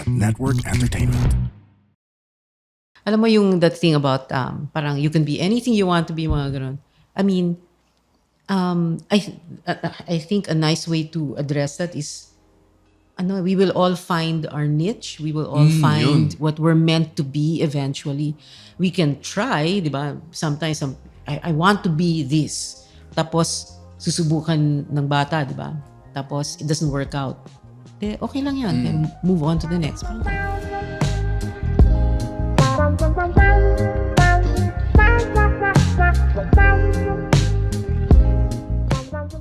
Network Entertainment. Alam mo yung that thing about parang you can be anything you want to be, mga ganun. I mean, I think a nice way to address that is we will all find our niche. We will all find what we're meant to be eventually. We can try, di ba? Sometimes I want to be this. Tapos susubukan ng bata, di ba? Tapos it doesn't work out. Okay lang yan. Then move on to the next.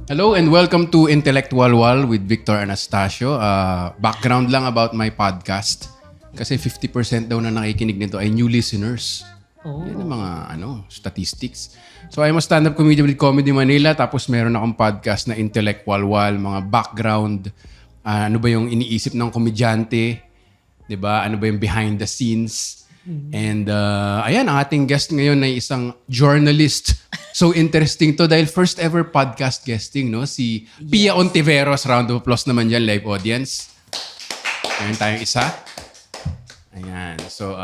Hello and welcome to Intellectual Wall with Victor Anastasio. Background lang about my podcast. Kasi 50% daw na nakikinig nito ay new listeners. Yan ang mga statistics. So I'm a stand-up comedian with Comedy Manila. Tapos meron akong podcast na Intellectual Wall. Mga background. Ano ba yung iniisip ng komedyante? Diba? Ano ba yung behind the scenes? And ayan, ang ating guest ngayon ay isang journalist. So interesting to dahil first ever podcast guesting, no? Si Pia Ontiveros. Round of applause naman dyan, live audience. Meron tayong isa. Ayan. So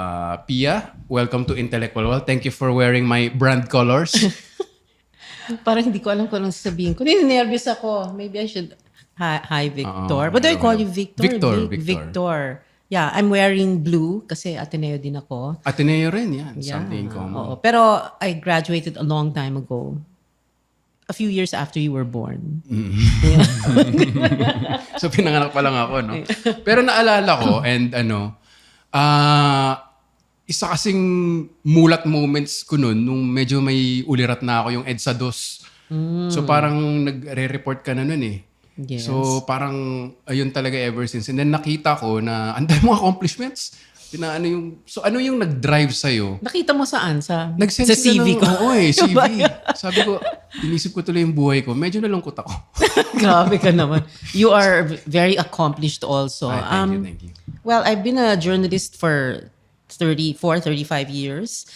Pia, welcome to Intellectual Wall. Thank you for wearing my brand colors. Parang hindi ko alam kung anong sasabihin ko. Nervous ako. Maybe I should... Hi, Victor. What do I call you, Victor? Victor. Yeah, I'm wearing blue kasi Ateneo din ako. Ateneo rin, yan. Yeah. Something common. Oo. Pero I graduated a long time ago. A few years after you were born. Yeah. So pinanganak pa lang ako, no? Pero naalala ko and isa kasing mulat moments ko nun nung medyo may ulirat na ako yung EDSA 2. So parang nagre-report ka na nun eh. Yes. So parang ayun talaga ever since. And then nakita ko na ang dami mong accomplishments. Ano yung nag-drive sa'yo? Nakita mo saan? Sa Nag-send CV ko? Oo CV. Sabi ko, inisip ko tuloy yung buhay ko. Medyo nalungkot ako. Grabe ka naman. You are very accomplished also. Thank you. Well, I've been a journalist for 35 years.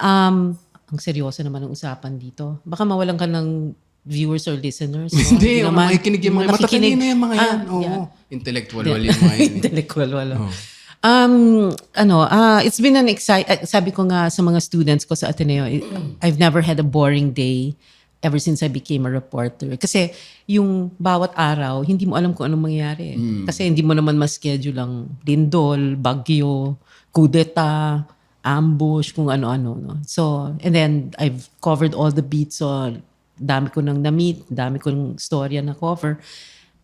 Ang seryoso naman ang usapan dito. Baka mawalan ka ng viewers or listeners. No? Hindi, makikinig yung mga matatalino yung mga yan. Yeah. Intellectual wall yung mga yan. Intellectual wall. It's been an sabi ko nga sa mga students ko sa Ateneo, I've never had a boring day ever since I became a reporter. Kasi yung bawat araw, hindi mo alam kung anong mangyayari. Kasi hindi mo naman ma-schedule ang lindol, bagyo, kudeta, ambush, kung ano-ano. No? So, and then I've covered all the beats. So, dami ko nang na-meet, dami ko ng storya na cover.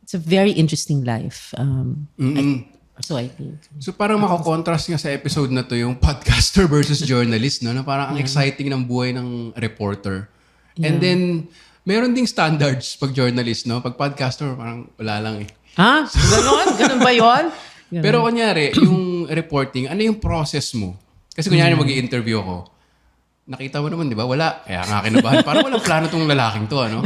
It's a very interesting life. I think. So parang makakontrast nga sa episode na to yung podcaster versus journalist, no? Na parang ang exciting ng buhay ng reporter. And then, meron ding standards pag journalist, no? Pag podcaster, parang wala lang eh. Ha? Ganon? Ganon ba yun? Pero kunyari, yung reporting, ano yung process mo? Kasi kunyari mag-i-interview ako, nakita mo naman, di ba? Wala. Kaya nga kinabahan. Parang walang plano tong lalaking to, ano?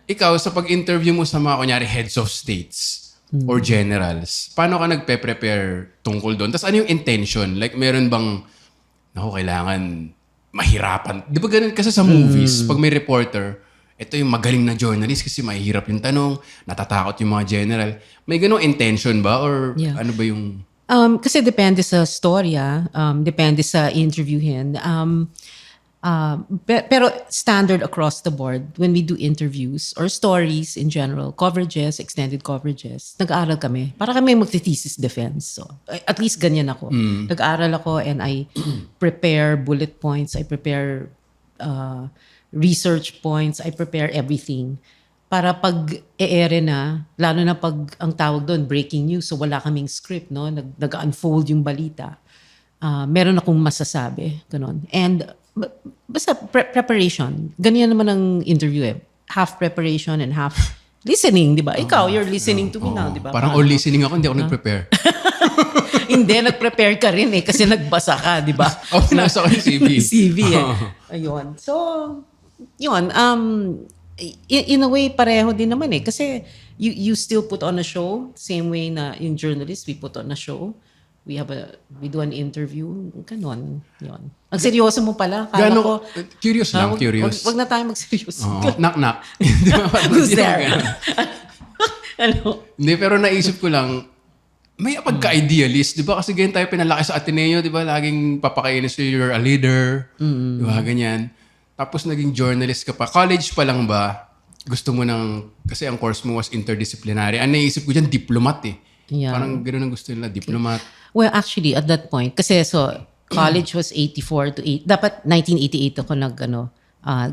Ikaw, sa pag-interview mo sa mga, kunyari, heads of states or generals, paano ka nagpe-prepare tungkol doon? Tapos ano yung intention? Like, meron bang, kailangan mahirapan. Di ba ganun? Kasi sa movies, pag may reporter, ito yung magaling na journalist kasi mahihirap yung tanong, natatakot yung mga general. May ganung intention ba? Or ano ba yung... Kasi depende sa storya, depende sa interviewin. Pero standard across the board, when we do interviews or stories in general, coverages, extended coverages, nag-aaral kami. Para kami magte-thesis defense. So, at least ganyan ako. Nag-aaral ako and I prepare bullet points, I prepare research points, I prepare everything. Para pag e-ere na, lalo na pag ang tawag doon, breaking news, so wala kaming script, no? Nag-unfold yung balita. Meron akong masasabi, ganon. And basta preparation. Ganyan naman ang interview eh. Half preparation and half listening, di ba? Ikaw, you're listening to me now, di ba? Parang all listening ako, hindi ako nag-prepare. Hindi, nag-prepare ka rin eh, kasi nagbasa ka, di ba? Nasa ko yung CV. CV eh. Ayun. So, yun. In a way, pareho din naman eh. Kasi you still put on a show, same way na yung journalist, we put on a show. We do an interview. Ganon. Yun. Ang seryoso mo pala. Curious lang, curious. Wag na tayo mag-seryoso. Knock. Who's there? Ano? Hindi, pero naisip ko lang, may pagka-idealist, di ba? Kasi ganyan tayo pinalaki sa Ateneo, di ba? Laging papakainis you're a leader. Di ba? Ganyan. Tapos naging journalist ka pa. College pa lang ba? Gusto mo kasi ang course mo was interdisciplinary. Ang naisip ko dyan, diplomat eh. Yeah. Parang gano'n ang gusto nila, diplomat. Well, actually, at that point, kasi college was 84 to 8. Dapat 1988 ako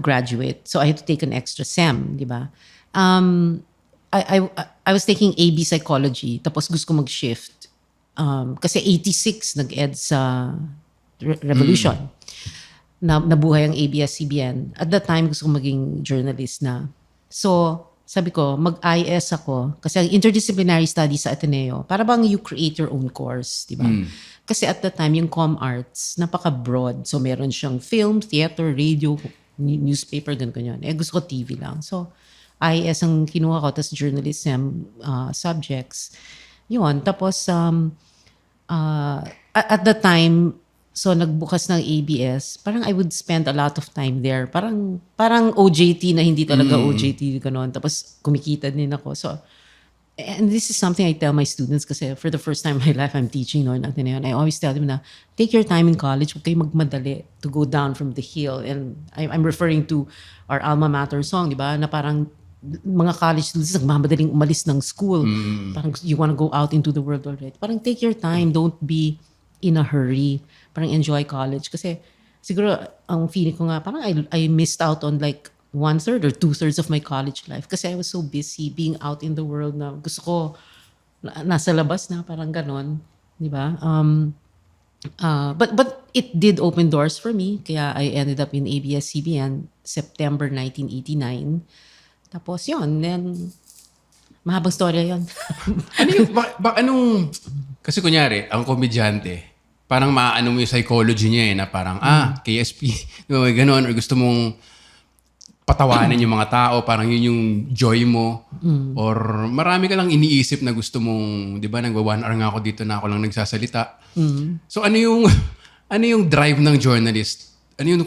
graduate. So I had to take an extra SEM, di ba? I was taking AB psychology, tapos gusto ko mag-shift. Kasi 86 nag-ed sa Revolution. Nabuhay ang ABS-CBN. At that time, gusto ko maging journalist na. So, sabi ko, mag-IS ako. Kasi ang interdisciplinary studies sa Ateneo, para bang you create your own course, di ba? Kasi at that time, yung Com Arts, napaka-broad. So, meron siyang film, theater, radio, newspaper, ganyan. Gusto ko TV lang. So, IS ang kinuha ko, tapos journalism subjects. Yun. Tapos, at the time, so nagbukas ng ABS, parang I would spend a lot of time there. Parang OJT na hindi talaga OJT, gano'n. Tapos kumikita din ako. So, and this is something I tell my students kasi for the first time in my life, I'm teaching in Ateneo. And I always tell them na, take your time in college, huwag kayo magmadali to go down from the hill. And I'm referring to our alma mater song, di ba? Na parang mga college students nagmamadaling umalis ng school. Parang you wanna go out into the world already. Parang take your time, don't be in a hurry. Parang enjoy college. Kasi siguro ang feeling ko nga, parang I missed out on like 1/3 or 2/3 of my college life. Kasi I was so busy being out in the world na gusto ko nasa labas na, parang ganon. Di ba? But it did open doors for me. Kaya I ended up in ABS-CBN September 1989. Tapos yun, then mahabang storya yun. Anong, kasi kunyari, ang komedyante, parang maaano mo yung psychology niya na parang, KSP, gano'n, or gusto mong patawanin yung mga tao, parang yun yung joy mo, or marami ka lang iniisip na gusto mong, di ba, nagwa 1 hour nga ako dito na ako lang nagsasalita. So ano yung drive ng journalist? Ano yung,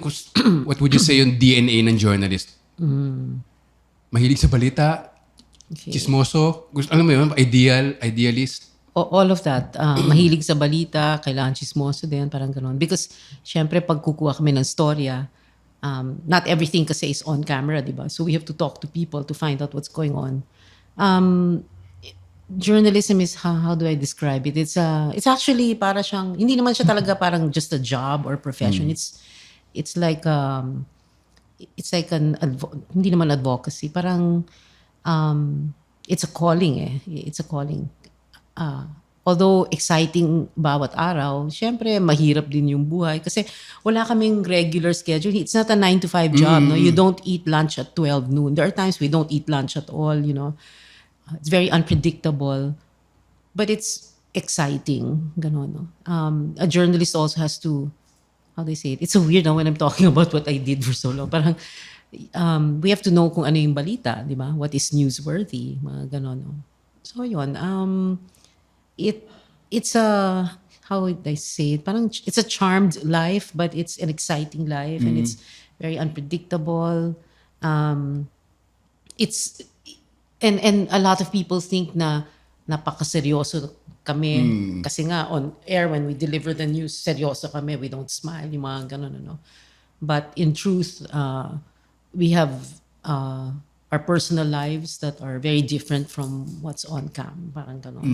what would you say yung DNA ng journalist? Mahilig sa balita, chismoso, alam mo yun, idealist. All of that. Mahilig sa balita, kailangan chismoso din, parang gano'n. Because, syempre, pag kukuha kami ng storya, not everything kasi is on camera, di ba? So we have to talk to people to find out what's going on. Journalism is, how do I describe it? It's actually para siyang, hindi naman siya talaga parang just a job or profession. It's like hindi naman advocacy. Parang, it's a calling eh. It's a calling. Although exciting bawat araw, syempre mahirap din yung buhay kasi wala kaming regular schedule. It's not a 9 to 5 job. No? You don't eat lunch at 12 noon. There are times we don't eat lunch at all. You know, it's very unpredictable, but it's exciting. Ganon, no? A journalist also has to, how do I say it? It's so weird now when I'm talking about what I did for so long. Parang we have to know kung ano yung balita, di ba? What is newsworthy, mga ganon. No? So yun. It's a, how would I say it? Parang it's a charmed life, but it's an exciting life, and it's very unpredictable. It's and a lot of people think na napakaseryoso kami kasi nga on air when we deliver the news, seryoso kami, we don't smile, yung mga ganun, ano. But in truth, we have our personal lives that are very different from what's on cam. Parang gano'n.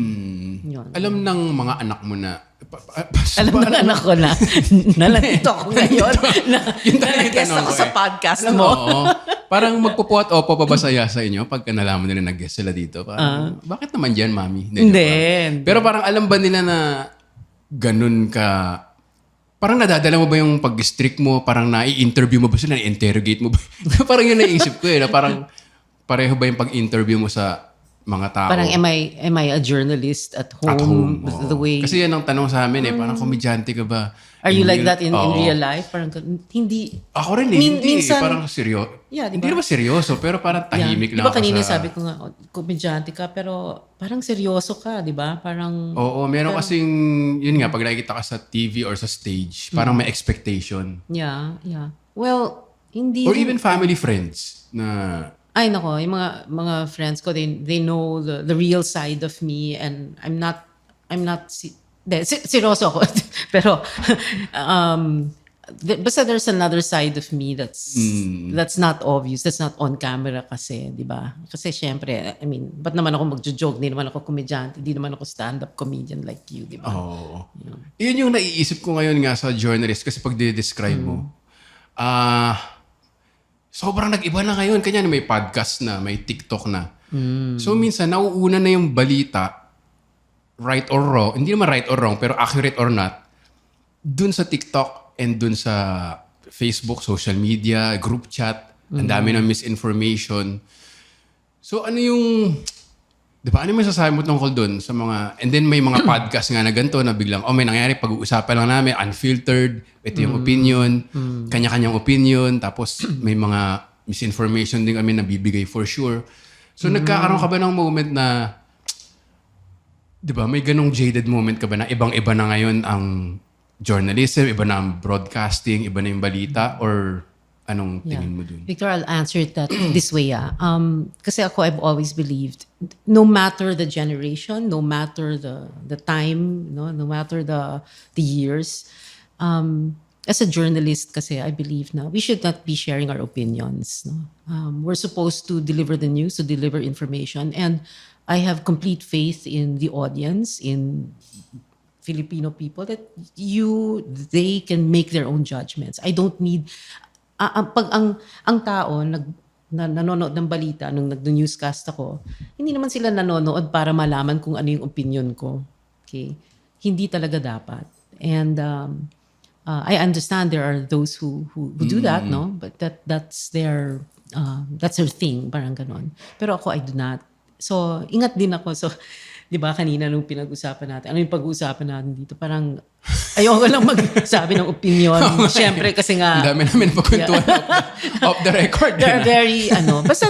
Yun. Alam ng mga anak mo na... Alam ng anak ko na nalandito ako ngayon na nag-guest ako sa podcast mo. Oo. Parang magpupo at opo pa ba sa inyo pagka nalaman nila nag-guest sila dito? Parang, bakit naman dyan, mami? Hindi. Pero parang alam ba nila na ganun ka... Parang nadadala mo ba yung pag-strict mo? Parang na-i-interview mo ba sila? Na-interrogate mo ba? Parang yun naisip ko eh. Na parang pareho ba yung pag-interview mo sa mga tao? Parang am I a journalist at home? The way... Kasi yan ang tanong sa amin eh. Parang komedyante ka ba? Are you like that in real life? Parang hindi... Ako rin eh. Hindi minsan, parang seryoso. Yeah, diba? Hindi naman seryoso, pero parang tahimik lang diba ako kanina sabi ko nga, komedyante ka, pero parang seryoso ka, di ba? Parang... Oo, meron kasing, yun nga, pag nakikita ka sa TV or sa stage, parang may expectation. Yeah. Well, hindi... Or even family friends na... Ay, nako, yung mga friends ko, they know the real side of me, and I'm not I'm not seryoso ako. Pero basta there's another side of me that's not obvious, that's not on camera kasi, di ba? Kasi syempre, I mean, ba't naman ako magjo-joke? Hindi naman ako komedyante, hindi naman ako stand-up comedian like you, di ba? Oo. Yun yung naiisip ko ngayon nga sa journalist kasi pag describe mo, sobrang nag-iba na ngayon. Kanya may podcast na, may TikTok na. So minsan, nauuna na yung balita, right or wrong, hindi naman right or wrong, pero accurate or not, dun sa TikTok and dun sa Facebook, social media, group chat, ang dami ng misinformation. So ano yung, di ba, ano yung masasabi mo tungkol dun sa mga, and then may mga podcast nga na ganito na biglang, may nangyari, pag-uusapan lang namin, unfiltered, ito yung opinion, kanya-kanyang opinion, tapos may mga misinformation din kami nabibigay for sure. So nagkakaroon ka ba ng moment na, di ba, may ganong jaded moment ka ba na ibang-iba na ngayon ang journalism, iba na ang broadcasting, iba na yung balita, or anong tingin mo dun? Victor, I'll answer that this way. Kasi ako, I've always believed, no matter the generation, no matter the time, no matter the years, as a journalist kasi, I believe na we should not be sharing our opinions. No? We're supposed to deliver the news, to deliver information, and I have complete faith in the audience, in Filipino people, that they can make their own judgments. I don't need, pag ang tao nanonood ng balita nung nag-newscast ako, hindi naman sila nanonood para malaman kung ano yung opinion ko. Okay? Hindi talaga dapat. And I understand there are those who do that, no? But that's their thing, parang ganon. Pero ako, I do not. So, ingat din ako. So, di ba kanina nung pinag-usapan natin, ano yung pag-uusapan natin dito? Parang ayoko lang magsabi ng opinion. Siyempre kasi nga... Ang dami namin pagkwentuhan off the record. They're very, basta,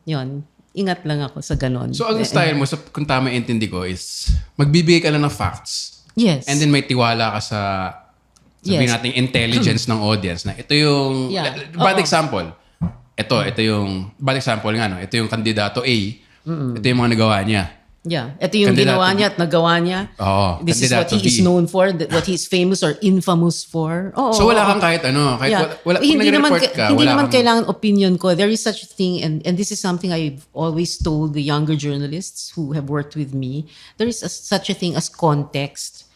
yun, ingat lang ako sa ganon. So, ang style mo, kung tama intindi ko, is magbibigay ka lang ng facts. Yes. And then may tiwala ka sa, sabihin natin, intelligence ng audience na ito yung, bad example. Ito yung, bad example nga, no? Ito yung kandidato A. Ito yung mga nagawa niya. Yeah. Ito yung ginawa niya at nagawa niya. This is what he is known for, what he's famous or infamous for. So wala kang kahit ano, kahit wala, kung nag-report ka, hindi wala naman kang... kailangan opinion ko. There is such a thing, and this is something I've always told the younger journalists who have worked with me. There is such a thing as context.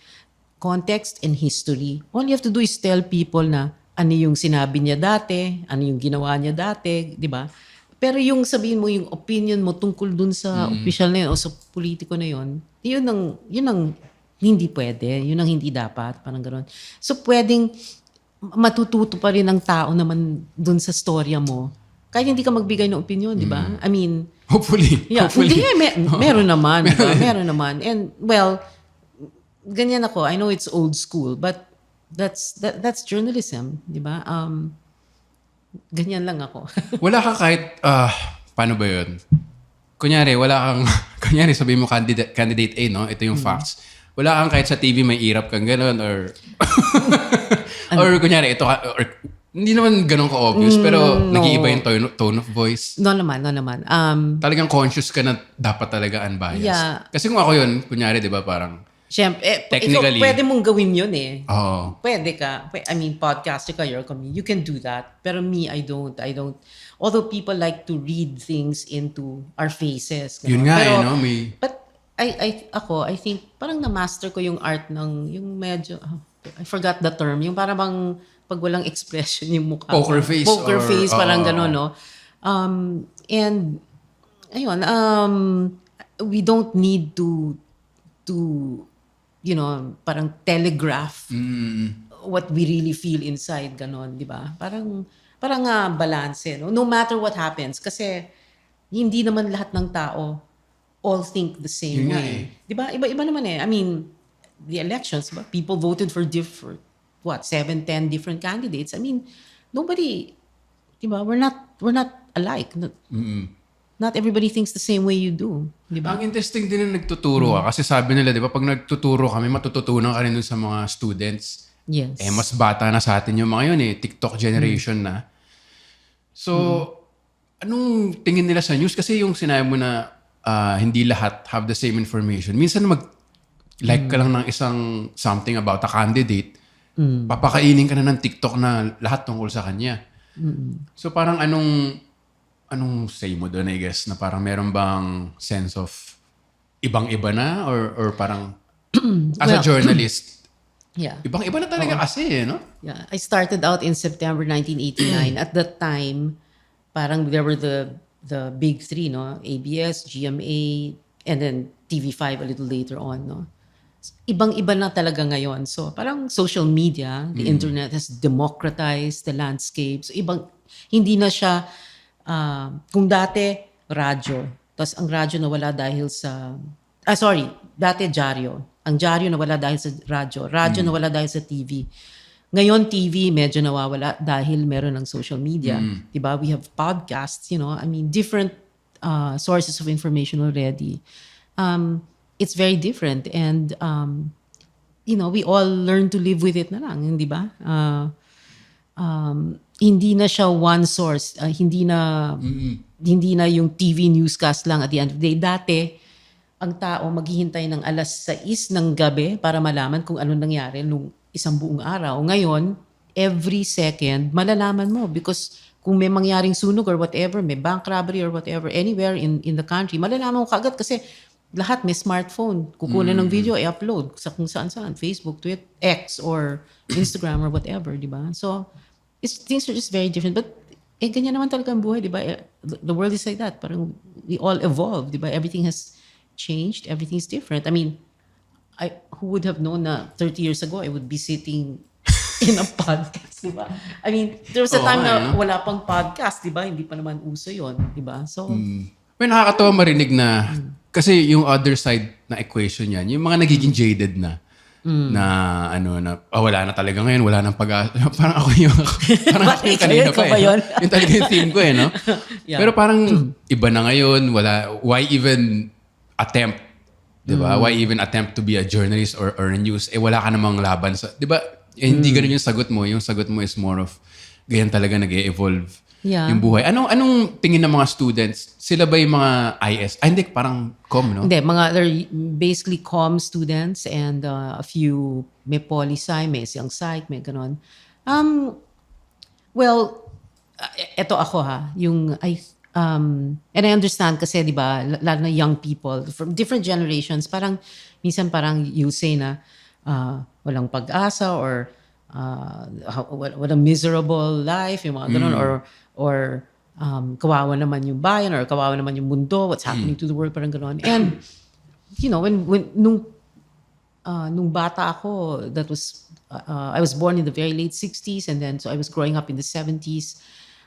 Context and history. All you have to do is tell people na ano yung sinabi niya dati, ano yung ginawa niya dati, di ba? Pero yung sabihin mo, yung opinion mo tungkol dun sa official na yun o sa politiko na yun, yun ang hindi pwede. Yun ang hindi dapat. Parang gano'n. So, pwedeng matututo pa rin ang tao naman dun sa storya mo. Kahit hindi ka magbigay ng opinion, di ba? I mean... Hopefully. Yeah. Hopefully. Meron naman. Diba? Meron naman. And, well, ganyan ako. I know it's old school, but that's journalism, di ba? Ganyan lang ako. Wala ka kahit, paano ba yun? Kunyari, kunyari sabihin mo candidate A, no? Ito yung facts. Wala kang kahit sa TV may irap kang gano'n or, or kunyari, ito, or, hindi naman gano'n ka-obvious, pero nag-iiba yung tone of voice. No naman. Talagang conscious ka na dapat talaga unbiased. Yeah. Kasi kung ako yun, kunyari, di ba, parang, Siyempre, technically, pwede mong gawin yun eh. Oo. Pwede ka. I mean, podcaster ka, you're a comedian. You can do that. Pero me, I don't. Although people like to read things into our faces. Yun nga pero, no? But I think, parang na-master ko yung art ng, yung medyo, I forgot the term, yung parang bang, pag walang expression yung mukha. Poker face. Poker face, parang gano'n, no? And, ayun, we don't need to parang telegraph what we really feel inside, ganon, di ba? Parang balance, no? No matter what happens. Kasi hindi naman lahat ng tao all think the same way. Di ba? Iba naman eh. I mean, the elections, ba? People voted for 7, 10 different candidates. I mean, nobody, di ba? We're not alike. Not everybody thinks the same way you do. Di ba? Ang interesting din na nagtuturo ka. Kasi sabi nila, di ba, pag nagtuturo kami, matututunan ka rin dun sa mga students. Yes. Mas bata na sa atin yung mga yun eh. TikTok generation na. So, anong tingin nila sa news? Kasi yung sinabi mo na hindi lahat have the same information. Minsan like ka lang ng isang something about a candidate, papakainin ka na ng TikTok na lahat tungkol sa kanya. So parang anong say mo doon, I guess, na parang meron bang sense of ibang-iba na or parang as a journalist, Yeah. ibang-iba na talaga kasi, no? Yeah. I started out in September 1989. At that time, parang there were the big three, no? ABS, GMA, and then TV5 a little later on, no? Ibang-iba na talaga ngayon. So parang social media, the internet has democratized the landscape. So hindi na siya, kung dati, radyo. Tapos ang radyo nawala dahil sa, dati dyaryo. Ang dyaryo nawala dahil sa radyo. Radyo nawala dahil sa TV. Ngayon, TV medyo nawawala dahil meron ng social media. Diba? We have podcasts, different sources of information already. It's very different. And, we all learn to live with it na lang, di ba? Hindi na siya one source. Hindi na yung TV newscast lang at the end of the day. Dati, ang tao maghihintay ng 6:00 ng gabi para malaman kung ano nangyari nung isang buong araw. Ngayon, every second, malalaman mo because kung may mangyaring sunog or whatever, may bank robbery or whatever, anywhere in the country, malalaman mo kaagad kasi lahat may smartphone. Kukunan ng video, i-upload sa kung saan-saan, Facebook, Twitter, X, or Instagram or whatever, di ba? So, things are just very different. But, ganyan naman talaga ang buhay, di ba? The world is like that. Parang we all evolve, di ba? Everything has changed. Everything's different. I mean, who would have known na 30 years ago I would be sitting in a podcast, di ba? I mean, there was a time na wala pang podcast, di ba? Hindi pa naman uso yon, di ba? So, Well, nakakatawa marinig na kasi yung other side na equation yan, yung mga nagiging jaded na wala na talaga ngayon, wala nang pag-asa. Parang ako parang ako yung kanina pa eh. Yung talaga yung theme ko eh, no? Yeah. Pero parang iba na ngayon, why even attempt, di ba? Why even attempt to be a journalist or a news? Wala ka namang laban sa, di ba? Hindi ganun yung sagot mo. Yung sagot mo is more of, ganyan talaga nag-evolve yung buhay. Anong tingin ng mga students? Sila ba yung mga IS? Hindi, parang com, no? Hindi, they're basically com students and a few may poli-sci, may siyang psych, may ganon. Well, eto ako and I understand kasi, di ba, lalo na young people from different generations, parang, minsan parang you say na walang pag-asa or what a miserable life, yung mga ganun, or kawawa naman yung bayan or kawawa naman yung mundo, what's happening to the world, parang ganun. And, nung bata ako, that was, I was born in the very late 60s and then, so I was growing up in the 70s.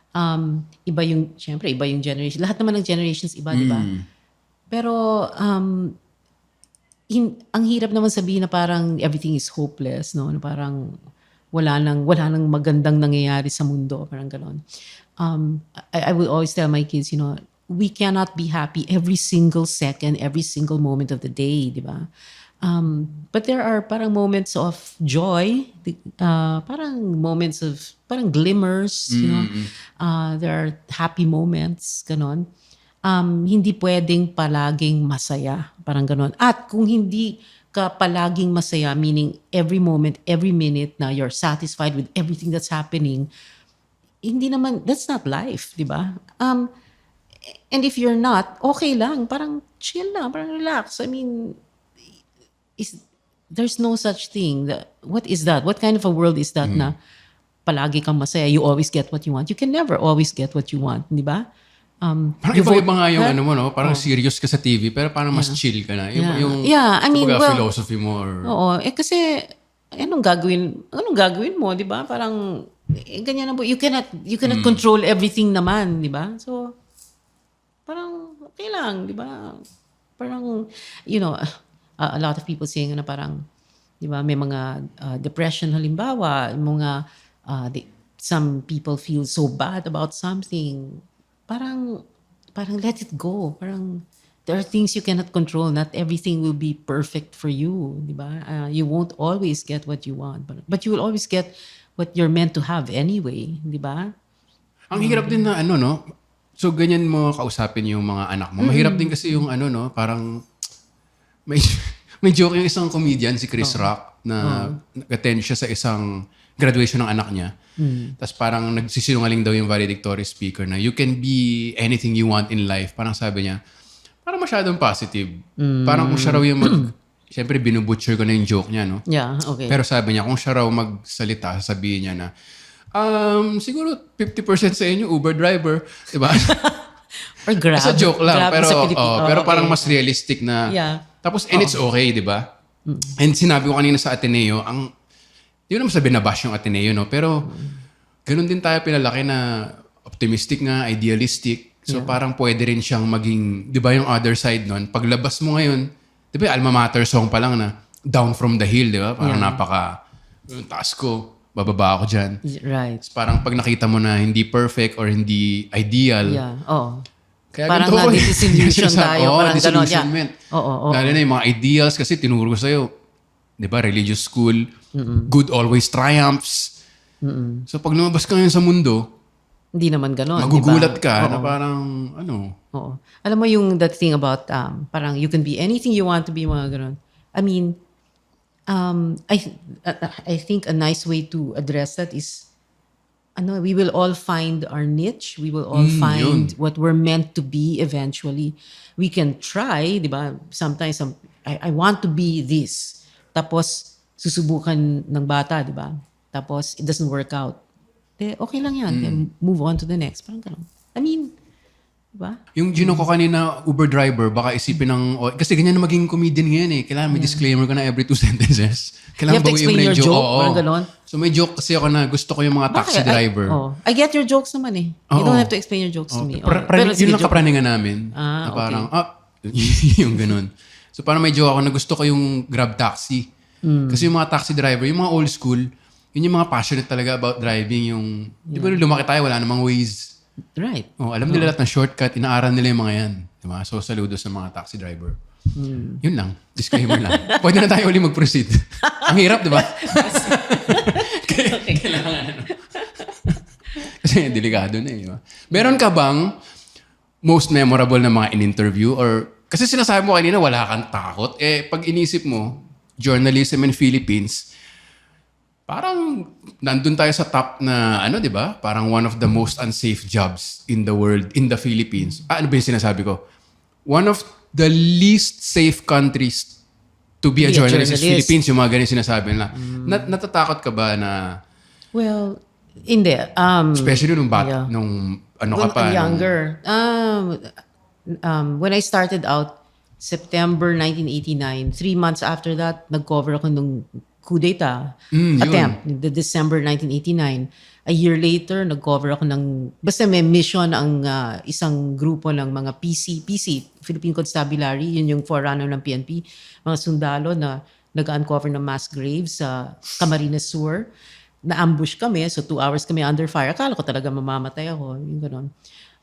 Iba yung generation. Lahat naman ng generations iba, di ba? Pero, ang hirap naman sabihin na parang everything is hopeless, no? Na parang wala nang magandang nangyayari sa mundo, parang ganon. I will always tell my kids, we cannot be happy every single second, every single moment of the day, di ba? But there are parang moments of joy, parang moments of, parang glimmers, there are happy moments, ganon. Hindi pwedeng palaging masaya, parang ganon. At kung hindi ka palaging masaya, meaning every moment, every minute na you're satisfied with everything that's happening, hindi naman, that's not life, di ba? And if you're not, okay lang, parang chill lang, parang relax. I mean, there's no such thing. What is that? What kind of a world is that na palagi kang masaya, you always get what you want? You can never always get what you want, di ba? Parang iba nga yung no? Parang serious ka sa TV, pero parang mas chill ka na. Yung I mean, philosophy mo. Or... kasi, anong gagawin mo, di ba? Parang, ganyan na po. You cannot control everything naman, di ba? So, parang, okay lang, di ba? Parang, a lot of people saying na parang, di ba, may mga depression halimbawa, some people feel so bad about something. Parang let it go. Parang, there are things you cannot control. Not everything will be perfect for you, di ba? You won't always get what you want, but you will always get what you're meant to have anyway, di ba? Ang hirap din na no? So, ganyan mo kausapin yung mga anak mo. Mahirap din kasi yung no, parang may, may joke yung isang comedian, si Chris Rock, na nag-attend siya sa isang graduation ng anak niya. Tapos parang nagsisinungaling daw yung valedictory speaker na you can be anything you want in life. Parang sabi niya, parang masyadong positive. Parang kung siya raw yung siyempre binubutcher ko na yung joke niya, no? Yeah, okay. Pero sabi niya, kung siya raw magsalita, sabihin niya na, siguro 50% sa inyo, Uber driver. Diba? Or Grab. Sa joke lang. Grab Pero, sa Pilipinas. pero Okay. parang mas realistic na. Yeah. Tapos, and it's okay, di ba? And sinabi ko kanina sa Ateneo, di ko naman sabi na bash yung Ateneo, no? Pero, ganun din tayo pinalaki na optimistic nga, idealistic. So, parang pwede rin siyang maging, di ba yung other side nun? Paglabas mo ngayon, di ba, Alma Mater song pa lang na, Down from the Hill, di ba? Parang yung taas ko, bababa ako dyan. Right. Parang pag nakita mo na hindi perfect or hindi ideal, Yeah. Oo. kaya Parang ganito na-disillusion tayo. Parang gano'n. Yeah. disillusionment. Oo. Lalo na yung mga ideals kasi tinuro sa'yo, di ba, religious school, good always triumphs. So pag lumabas ka ngayon sa mundo, Hindi naman gano'n. magugulat diba? ka Oo. na parang, Oo. Alam mo yung that thing about parang you can be anything you want to be, mga gano'n. I mean, I think a nice way to address that is we will all find our niche. We will all find what we're meant to be eventually. We can try, di ba? Sometimes I want to be this. Tapos susubukan ng bata, di ba? Tapos it doesn't work out. Okay lang yan. Then move on to the next. Parang ganun. I mean, diba? yung gino ko kanina, Uber driver, baka isipin ng, kasi ganyan na maging comedian ngayon eh. Kailangan may disclaimer ka na every 2 sentences. Kailangan You have to baguhin mo explain na your yung joke, Oo. parang ganon. So may joke kasi ako na gusto ko yung mga taxi driver. I get your jokes naman eh. You Oo. don't have to explain your jokes to me. Yun sige, lang joke. kapraningan namin. Na parang, yung ganun. So parang may joke ako na gusto ko yung Grab taxi. Kasi yung mga taxi driver, yung mga old school, yun yung mga passionate talaga about driving. Yung, di ba nung lumaki tayo, wala namang Waze. Right. Alam nila lahat ng shortcut, inaaral nila yung mga yan. Diba? So saludo sa mga taxi driver. Yun lang. Disclaimer lang. Pwede na tayo uli mag-proceed. Ang hirap, di ba? Kailangan. Kasi delikado na eh. Diba? Meron ka bang most memorable na mga in-interview? Or, kasi sinasabi mo kanina, wala kang takot. Pag inisip mo, journalism in Philippines, parang nandun tayo sa top na, di ba? Parang one of the most unsafe jobs in the world, in the Philippines. Ano ba yung sinasabi ko? One of the least safe countries to be a journalist is Philippines. Yung mga ganyan sinasabi nila. Natatakot ka ba na... Well, hindi. Especially nung ka pa. Younger. When I started out, September 1989, 3 months after that, nag-cover ako nung coup d'etat attempt, the December 1989. A year later, nag-cover ako ng, basta may mission ang isang grupo ng mga PC, Philippine Constabulary, yun yung forerunner ng PNP, mga sundalo na nag-uncover ng mass graves sa Camarines Sur. Na-ambush kami, so 2 hours kami under fire. Akala ko talaga mamamatay ako, yung gano'n.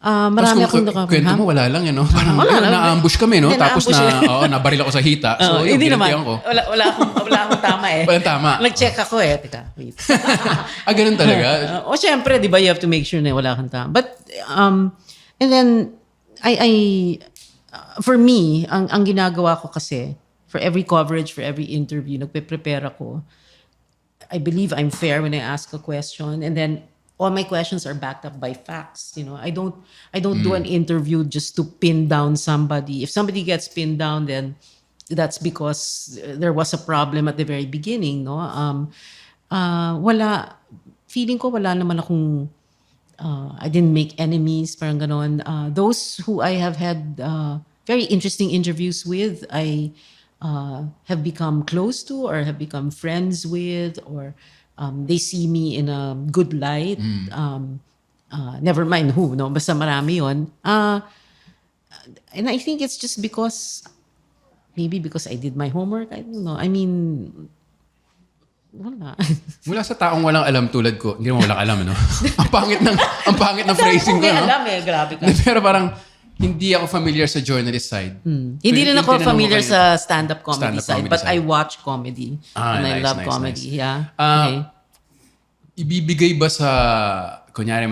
Marami akong kwento mo, wala lang, Parang na-ambush kami, no? Tapos nabaril ako sa hita. So, hindi naman. Ko. Wala akong tama eh. Walang tama. Nag-check ako eh. Teka, wait. Ganun talaga? Syempre, di ba, you have to make sure na wala kang tama. But, and then, for me, ang ginagawa ko kasi, for every coverage, for every interview, nagpe-prepare ako. I believe I'm fair when I ask a question. And then, all my questions are backed up by facts. I don't do an interview just to pin down somebody. If somebody gets pinned down, then that's because there was a problem at the very beginning, no? Feeling ko wala naman akong I didn't make enemies, parang ganon. Those who I have had very interesting interviews with, I have become close to or have become friends with, or they see me in a good light. Never mind who, no? Basta marami yun. And I think it's just maybe because I did my homework. I don't know. I mean, wala. Mula sa taong walang alam tulad ko, hindi naman walang alam, no? ang pangit ng phrasing ko, no? Alam grabe ka. Pero parang, hindi ako familiar sa journalist side. Hindi rin ako familiar sa stand-up comedy Stand-up side, but comedy I watch comedy. And I love comedy. Nice. Yeah. Okay. Ibibigay ba sa, kunyari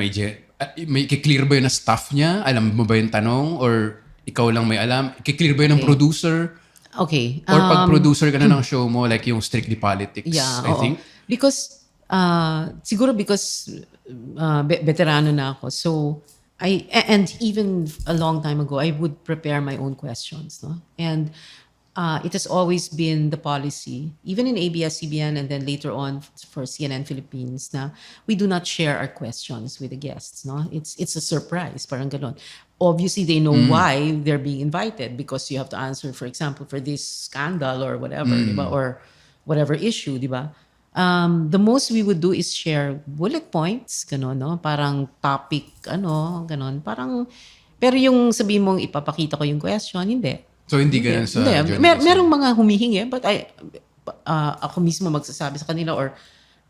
may clear ba yun na staff niya? Alam mo ba yung tanong? Or ikaw lang may alam? Clear ba yun ng producer? Okay. Or pag producer ka na ng show mo, like yung Strictly Politics, Yeah, I oo. think? Because, siguro because veterano na ako. So, and even a long time ago, I would prepare my own questions. No? And it has always been the policy, even in ABS-CBN and then later on for CNN Philippines, na we do not share our questions with the guests. No? It's a surprise, parang ganon. Obviously, they know why they're being invited because you have to answer, for example, for this scandal or whatever, di ba? Or whatever issue, di ba? The most we would do is share bullet points, gano'n, no? Parang topic, gano'n. Parang, pero yung sabi mong ipapakita ko yung question, hindi. So, hindi ganun sa Hindi. journalism? Merong mga humihingi, but ako mismo magsasabi sa kanila or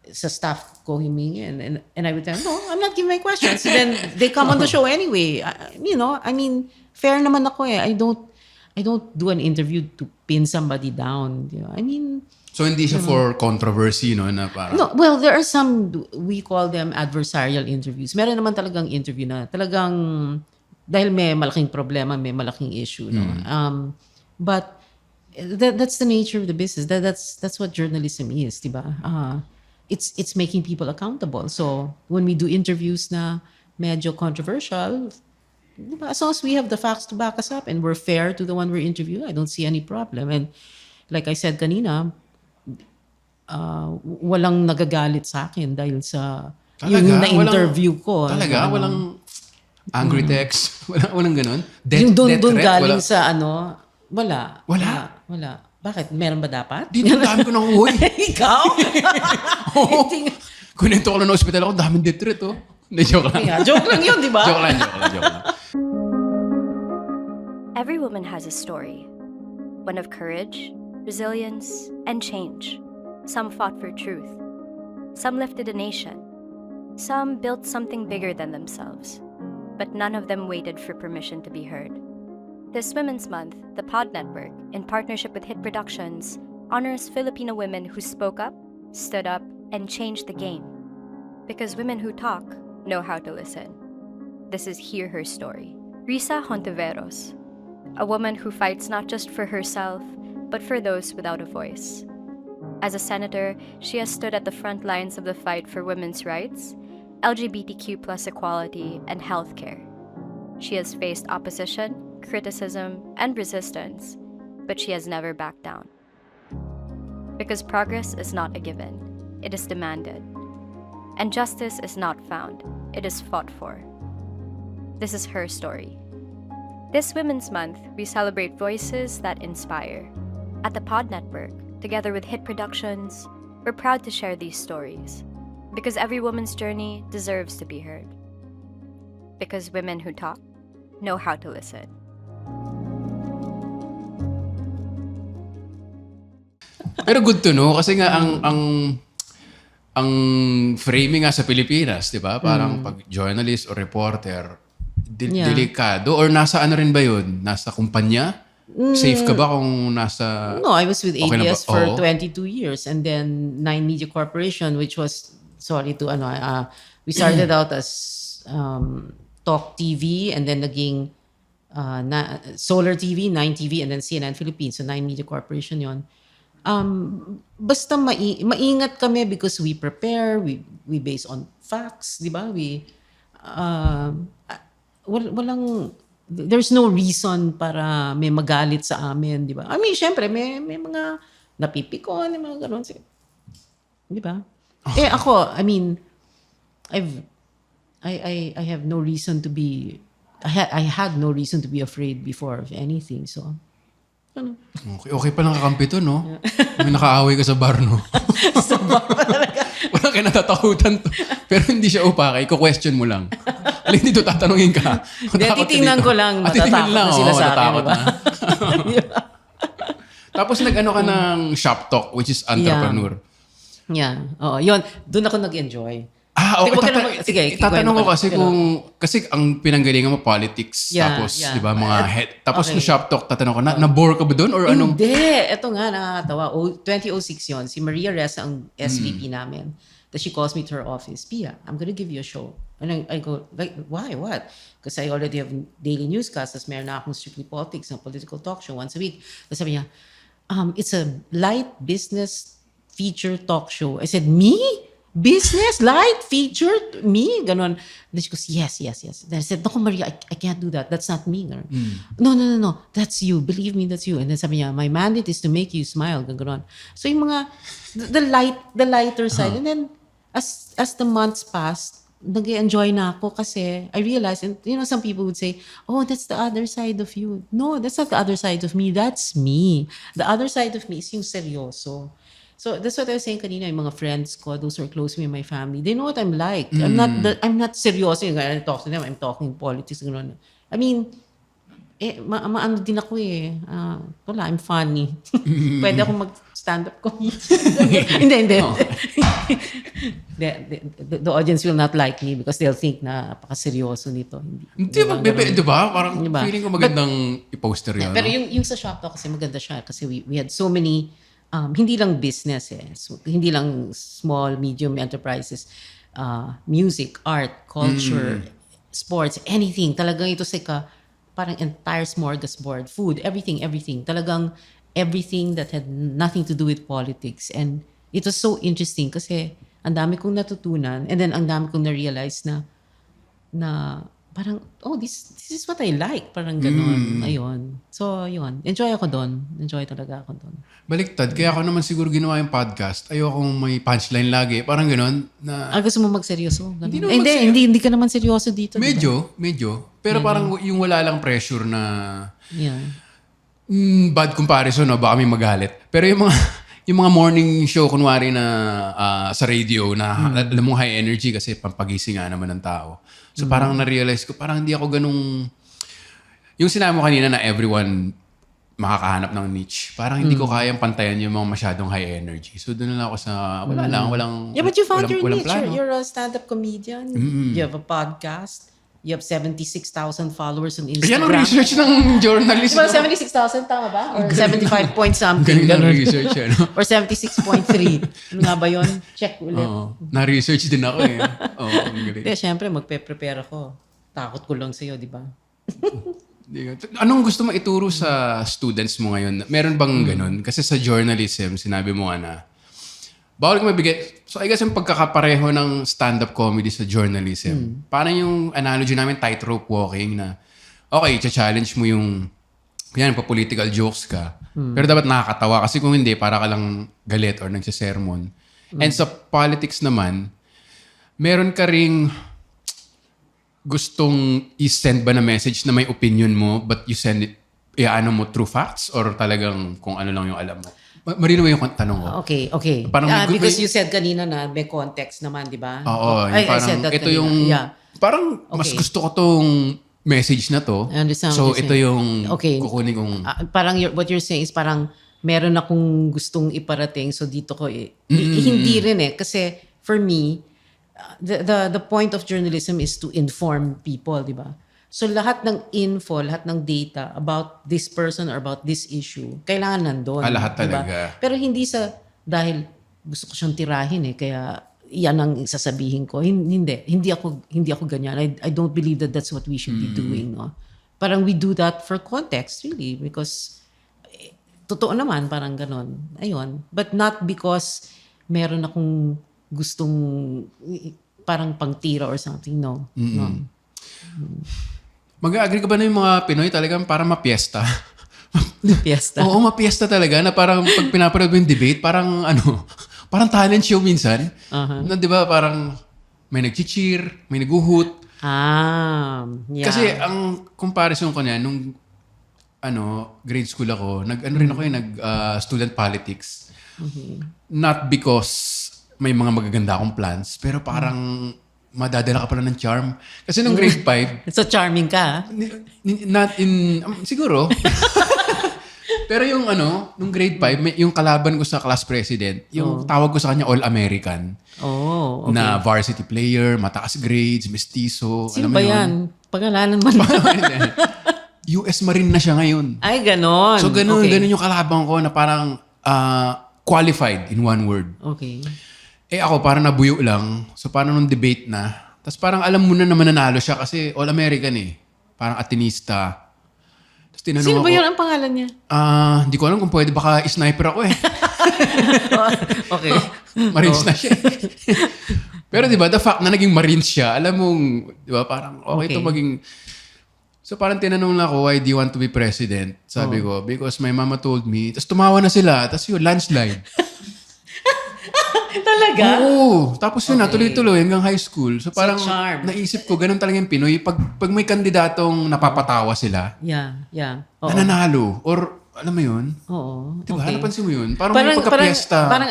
sa staff ko humingi and I would tell them, no, I'm not giving my questions. So then they come on the show anyway. I mean, fair naman ako eh. I don't do an interview to pin somebody down. You know? I mean, So, hindi siya for controversy, no? Na parang, no, well, there are some, we call them adversarial interviews. Meron naman talagang interview na talagang, dahil may malaking problema, may malaking issue. No? But that's the nature of the business. That's what journalism is, di ba? It's making people accountable. So, when we do interviews na medyo controversial, di ba, as long as we have the facts to back us up and we're fair to the one we're interviewing, I don't see any problem. And like I said kanina, walang nagagalit sa akin dahil sa yung na-interview ko. Talaga? Walang angry text? Walang ganun? Yung doon threat? galing Wala? sa wala. Wala? Wala. Bakit? Meron ba dapat? Dito, dami ko nang uwi. Ikaw? Oo. Kunento ko lang ng ospital ako, daming death threat, oh. Hindi, joke lang. Yeah, joke lang yun, di ba? Joke lang. Every woman has a story, one of courage, resilience, and change. Some fought for truth. Some lifted a nation. Some built something bigger than themselves. But none of them waited for permission to be heard. This Women's Month, the Pod Network, in partnership with Hit Productions, honors Filipino women who spoke up, stood up, and changed the game. Because women who talk know how to listen. This is Hear Her Story. Risa Hontiveros, a woman who fights not just for herself, but for those without a voice. As a senator, she has stood at the front lines of the fight for women's rights, LGBTQ+ equality, and healthcare. She has faced opposition, criticism, and resistance, but she has never backed down. Because progress is not a given, it is demanded. And justice is not found, it is fought for. This is her story. This Women's Month, we celebrate voices that inspire. At the Pod Network, together with Hit Productions, we're proud to share these stories. Because every woman's journey deserves to be heard. Because women who talk know how to listen. Pero good to know kasi nga ang framing nga sa Pilipinas, 'di ba? Parang pag journalist or reporter, delikado or nasa ano rin ba 'yun? Nasa kumpanya? Safe ka ba kung nasa No, I was with Okay na ba? ABS for Oo. 22 years and then Nine Media Corporation, which was, we started out as Talk TV and then naging Solar TV, Nine TV, and then CNN Philippines. So Nine Media Corporation yon. Basta maingat kami because we prepare, we base on facts, di ba? Walang, there's no reason para may magalit sa amin, di ba? I mean, syempre, may mga napipikon, may mga gano'n. Di ba? Eh ako, I mean, I have no reason to be, I had no reason to be afraid before of anything, so, ano? Okay pa lang kakampi to, no? May nakaaway ka sa bar, no? Sa bar talaga. Wala kayo natatakutan to. Pero hindi siya upakay, question mo lang. Alin dito tatanungin ka. Hindi, Matakot ka titingnan dito. ko lang, Titingnan matatakot na sila oo, sa akin, matatakot diba? na. Tapos nag-ano ka ng shop talk, which is entrepreneur. Yeah. Oo, yun. Doon ako nag-enjoy. Okay. Wag ka na sige, Tatanong ko kasi kwento ka. kasi ang pinanggalingan mo politics, Yeah, tapos yeah. 'di ba mga head. Tapos Okay. no shop talk, tatanong ko na-bore ka ba doon or anong? Hindi. Ito nga, nakakatawa. 2006 yun. Si Maria Ressa ang SVP namin. Tapos she calls me to her office. Pia, I'm gonna give you a show. And I go, like, why? What? Because I already have daily newscasts. Tapos meron na akong Strictly Politics, ng political talk show once a week. Tapos sabi niya, it's a light business feature talk show. I said, me? Business? Light feature? Me? Ganon. Then she goes, yes. Then I said, Naku, Maria, I can't do that. That's not me. Ganon. No. That's you. Believe me, that's you. And then sabi niya, my mandate is to make you smile. Ganon. So yung mga, the lighter side. And then, as the months passed, nag-enjoy na ako kasi I realized, and some people would say, oh, that's the other side of you. No, that's not the other side of me. That's me. The other side of me is yung seryoso. So that's what I was saying kanina, yung mga friends ko, those who are close to me, my family, they know what I'm like. I'm not seryoso yung I talk to them, I'm talking politics. Gano'n. I mean, maano din ako eh. Wala, I'm funny. Pwede ako mag-stand-up comedy. Hindi. The audience will not like me because they'll think na napakaseryoso nito. Di ba? Parang feeling ko magandang i-poster yun. Pero yung sa shop to kasi maganda siya kasi we had so many, hindi lang business so, hindi lang small, medium enterprises, music, art, culture, sports, anything. Talagang ito parang entire smorgasbord, food, everything. Talagang everything that had nothing to do with politics. And it was so interesting kasi ang dami kong natutunan and then ang dami kong na-realize na parang, oh, this is what I like. Parang ganon. Ayun. So, yun. Enjoy ako doon. Enjoy talaga ako doon. Baliktad. Kaya ako naman siguro ginawa yung podcast. Ayokong may punchline lagi. Parang ganon. Gusto mo magseryoso? Hindi naman Hindi ka naman seryoso dito. Medyo. Pero parang yung wala lang pressure na Yeah. bad comparison, no? Baka may magalit. Pero yung mga morning show, kunwari na sa radio, na alam mo high energy kasi pampagising nga naman ng tao. So parang na-realize ko, parang hindi ako ganung, yung sinabi mo kanina na everyone makakahanap ng niche. Parang hindi ko kayang pantayan yung mga masyadong high energy. So doon na lang ako sa, walang Yeah, but you found your niche. plano. You're a stand-up comedian. You have a podcast. You have 76,000 followers on Instagram. Yan ang research ng journalist. Well, 76,000, tama ba? Or 75 point something. Ganun ang research. Or 76.3. Ano nga ba yun? Check ulit. Na-research din ako eh. Ang galing. Hindi, syempre, magpe-prepare ako. Takot ko lang sa'yo, di ba? Anong gusto mo ituro sa students mo ngayon? Meron bang ganun? Kasi sa journalism, sinabi mo nga na, bawal ka mabigay. So I guess yung pagkakapareho ng stand-up comedy sa journalism, parang yung analogy namin tightrope walking na, okay, challenge mo yung, yan, pa-political jokes ka. Pero dapat nakakatawa kasi kung hindi, para ka lang galit or nagsisermon. And sa politics naman, meron ka ring gustong i-send ba na message na may opinion mo but you send it, iaano mo through facts or talagang kung ano lang yung alam mo? Marino ba yung tanong ko? Okay. Parang Because you said kanina na may context naman, di ba? Oo. I Parang said that ito kanina. yung, parang mas gusto ko tong message na to. I understand So what you're ito saying. yung Okay. kukunin kong... Parang what you're saying is parang meron akong gustong iparating so dito ko hindi rin kasi for me the point of journalism is to inform people, di ba? So lahat ng info, lahat ng data about this person or about this issue, kailangan nandun. lahat diba? talaga. Pero hindi dahil gusto ko siyang tirahin kaya yan ang sasabihin ko. Hindi ako ganyan. I don't believe that that's what we should be doing, no? Parang we do that for context really because totoo naman parang ganon. Ayun. But not because meron akong gustong parang pangtira or something, no. No. Mag-agree ka ba na yung mga Pinoy talagang para mapiesta? Fiesta. Oo, mapiesta talaga na parang pag pinapanood mo yung debate, parang parang talent show minsan. Na di ba parang may nag-cheer, may nag-uhut. Yeah. Kasi ang comparison ko niya, nung grade school ako, student politics. Not because may mga magaganda akong plans, pero parang madadala ka pala ng charm. Kasi nung grade 5, So charming ka. not in, siguro. Pero yung nung grade 5, yung kalaban ko sa class president, yung tawag ko sa kanya All-American. Oh, okay. Na varsity player, mataas grades, mestizo. Sino alam mo ba yun? yan? Pangalanan mo na. US Marine na siya ngayon. Ay, ganon. So ganun yung kalaban ko na parang qualified in one word. Okay. Ako parang nabuyo lang. So paano nung debate na, Tapos parang alam mo na naman nanalo siya kasi All-American eh. Parang Atenista. Tapos tinanong Sino ako, ba yun ang pangalan niya? Hindi ko alam kung pwede, baka sniper ako eh. Okay. Marines na siya. Pero di ba, the fact na naging Marines siya, alam mong, di ba, parang okay Okay. to maging... So parang tinanong na ako, why do you want to be president? Sabi ko, because my mama told me. Tapos tumawa na sila. Tapos yun, landslide. Talaga? Oo. Tapos yun na, tuloy-tuloy hanggang high school. So parang charm. naisip ko, ganun talaga yung Pinoy. Pag may kandidatong napapatawa sila, Yeah. Oo. nananalo. Or, alam mo yun? Oo. Diba? Okay. Napansin mo yun? Parang may pagka-piesta. Parang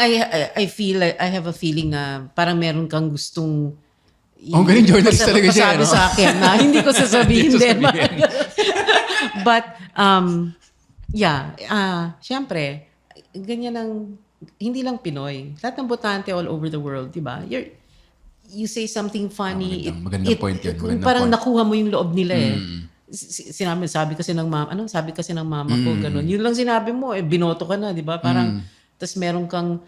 I feel like I have a feeling na parang meron kang gustong galing journalist talaga siya. Sabi No? sa akin na hindi ko sasabihin Hindi din. sasabihin. But, syempre, ganyan ang, hindi lang Pinoy. Lahat ng botante all over the world, di ba? You say something funny. Magandang point yun. Magandang Parang point. nakuha mo yung loob nila eh. Sabi kasi ng mama ko, ganun. Yun lang sinabi mo, binoto ka na, di ba? Parang, tas meron kang,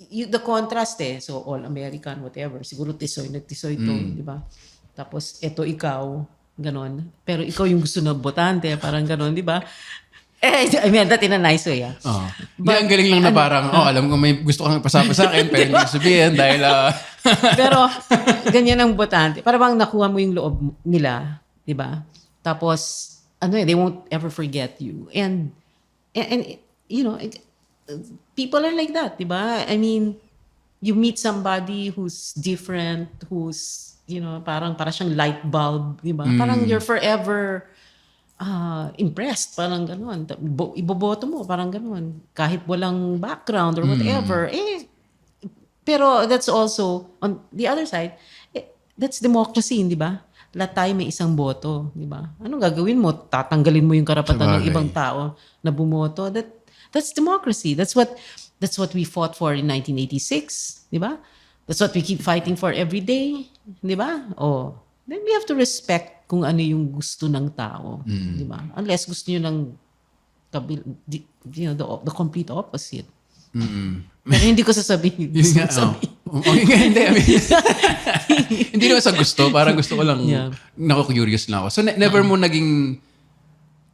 the contrast eh. So, all-American, whatever. Siguro nagtisoy to, di ba? Tapos, eto ikaw, ganon. Pero ikaw yung gusto ng botante, parang ganon, di ba? I mean, that in a nice way, ah. Hindi, ang galing lang na parang, alam ko may gusto kang ipasama sa akin, pero hindi ko sabihin dahil... Pero, ganyan ang botante. Para bang nakuha mo yung loob nila, di ba? Tapos, they won't ever forget you. And you know, people are like that, di ba? I mean, you meet somebody who's different, who's, parang siyang light bulb, di ba? Parang you're forever impressed, parang gano'n. Iboboto mo, parang gano'n. Kahit walang background or whatever. Pero that's also, on the other side, that's democracy, di ba? Lahat tayo may isang boto, di ba? Anong gagawin mo? Tatanggalin mo yung karapatan ng Sabagay. ibang tao na bumoto? That's democracy. That's what we fought for in 1986, di ba? That's what we keep fighting for every day, di ba? Then we have to respect kung ano yung gusto ng tao, di ba? Unless gusto niyo ng the complete opposite. Pero hindi ko sasabihin. Yun nga, Okay nga, hindi. I mean, hindi naman sa gusto. Parang gusto ko lang, naku-curious lang ako. So, never mo naging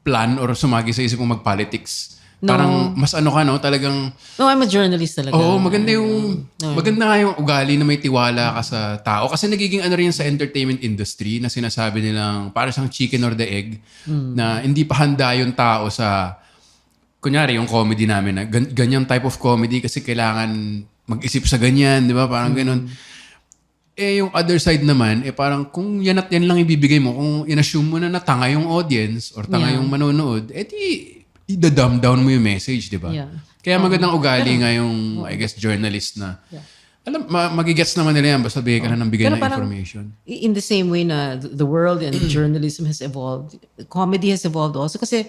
plan or sumagi sa isip mo mag-politics? No. Parang mas talagang... No, I'm a journalist talaga. maganda nga yung ugali na may tiwala ka sa tao. Kasi nagiging rin sa entertainment industry na sinasabi nilang para siyang chicken or the egg na hindi pa handa yung tao sa... Kunyari, yung comedy namin na ganyang type of comedy kasi kailangan mag-isip sa ganyan, di ba? Parang ganun. Yung other side naman, parang kung yan at yan lang ibibigay mo, kung in-assume mo na tanga yung audience or tanga yung manonood, di i-dumb down mo yung message, di ba? Yeah. Kaya magandang ugali nga yung, I guess, journalist na, alam, magigets naman nila yan, basta bigay ka na ng bigay Pero na parang, information. in the same way na the world and journalism has evolved, comedy has evolved also. Kasi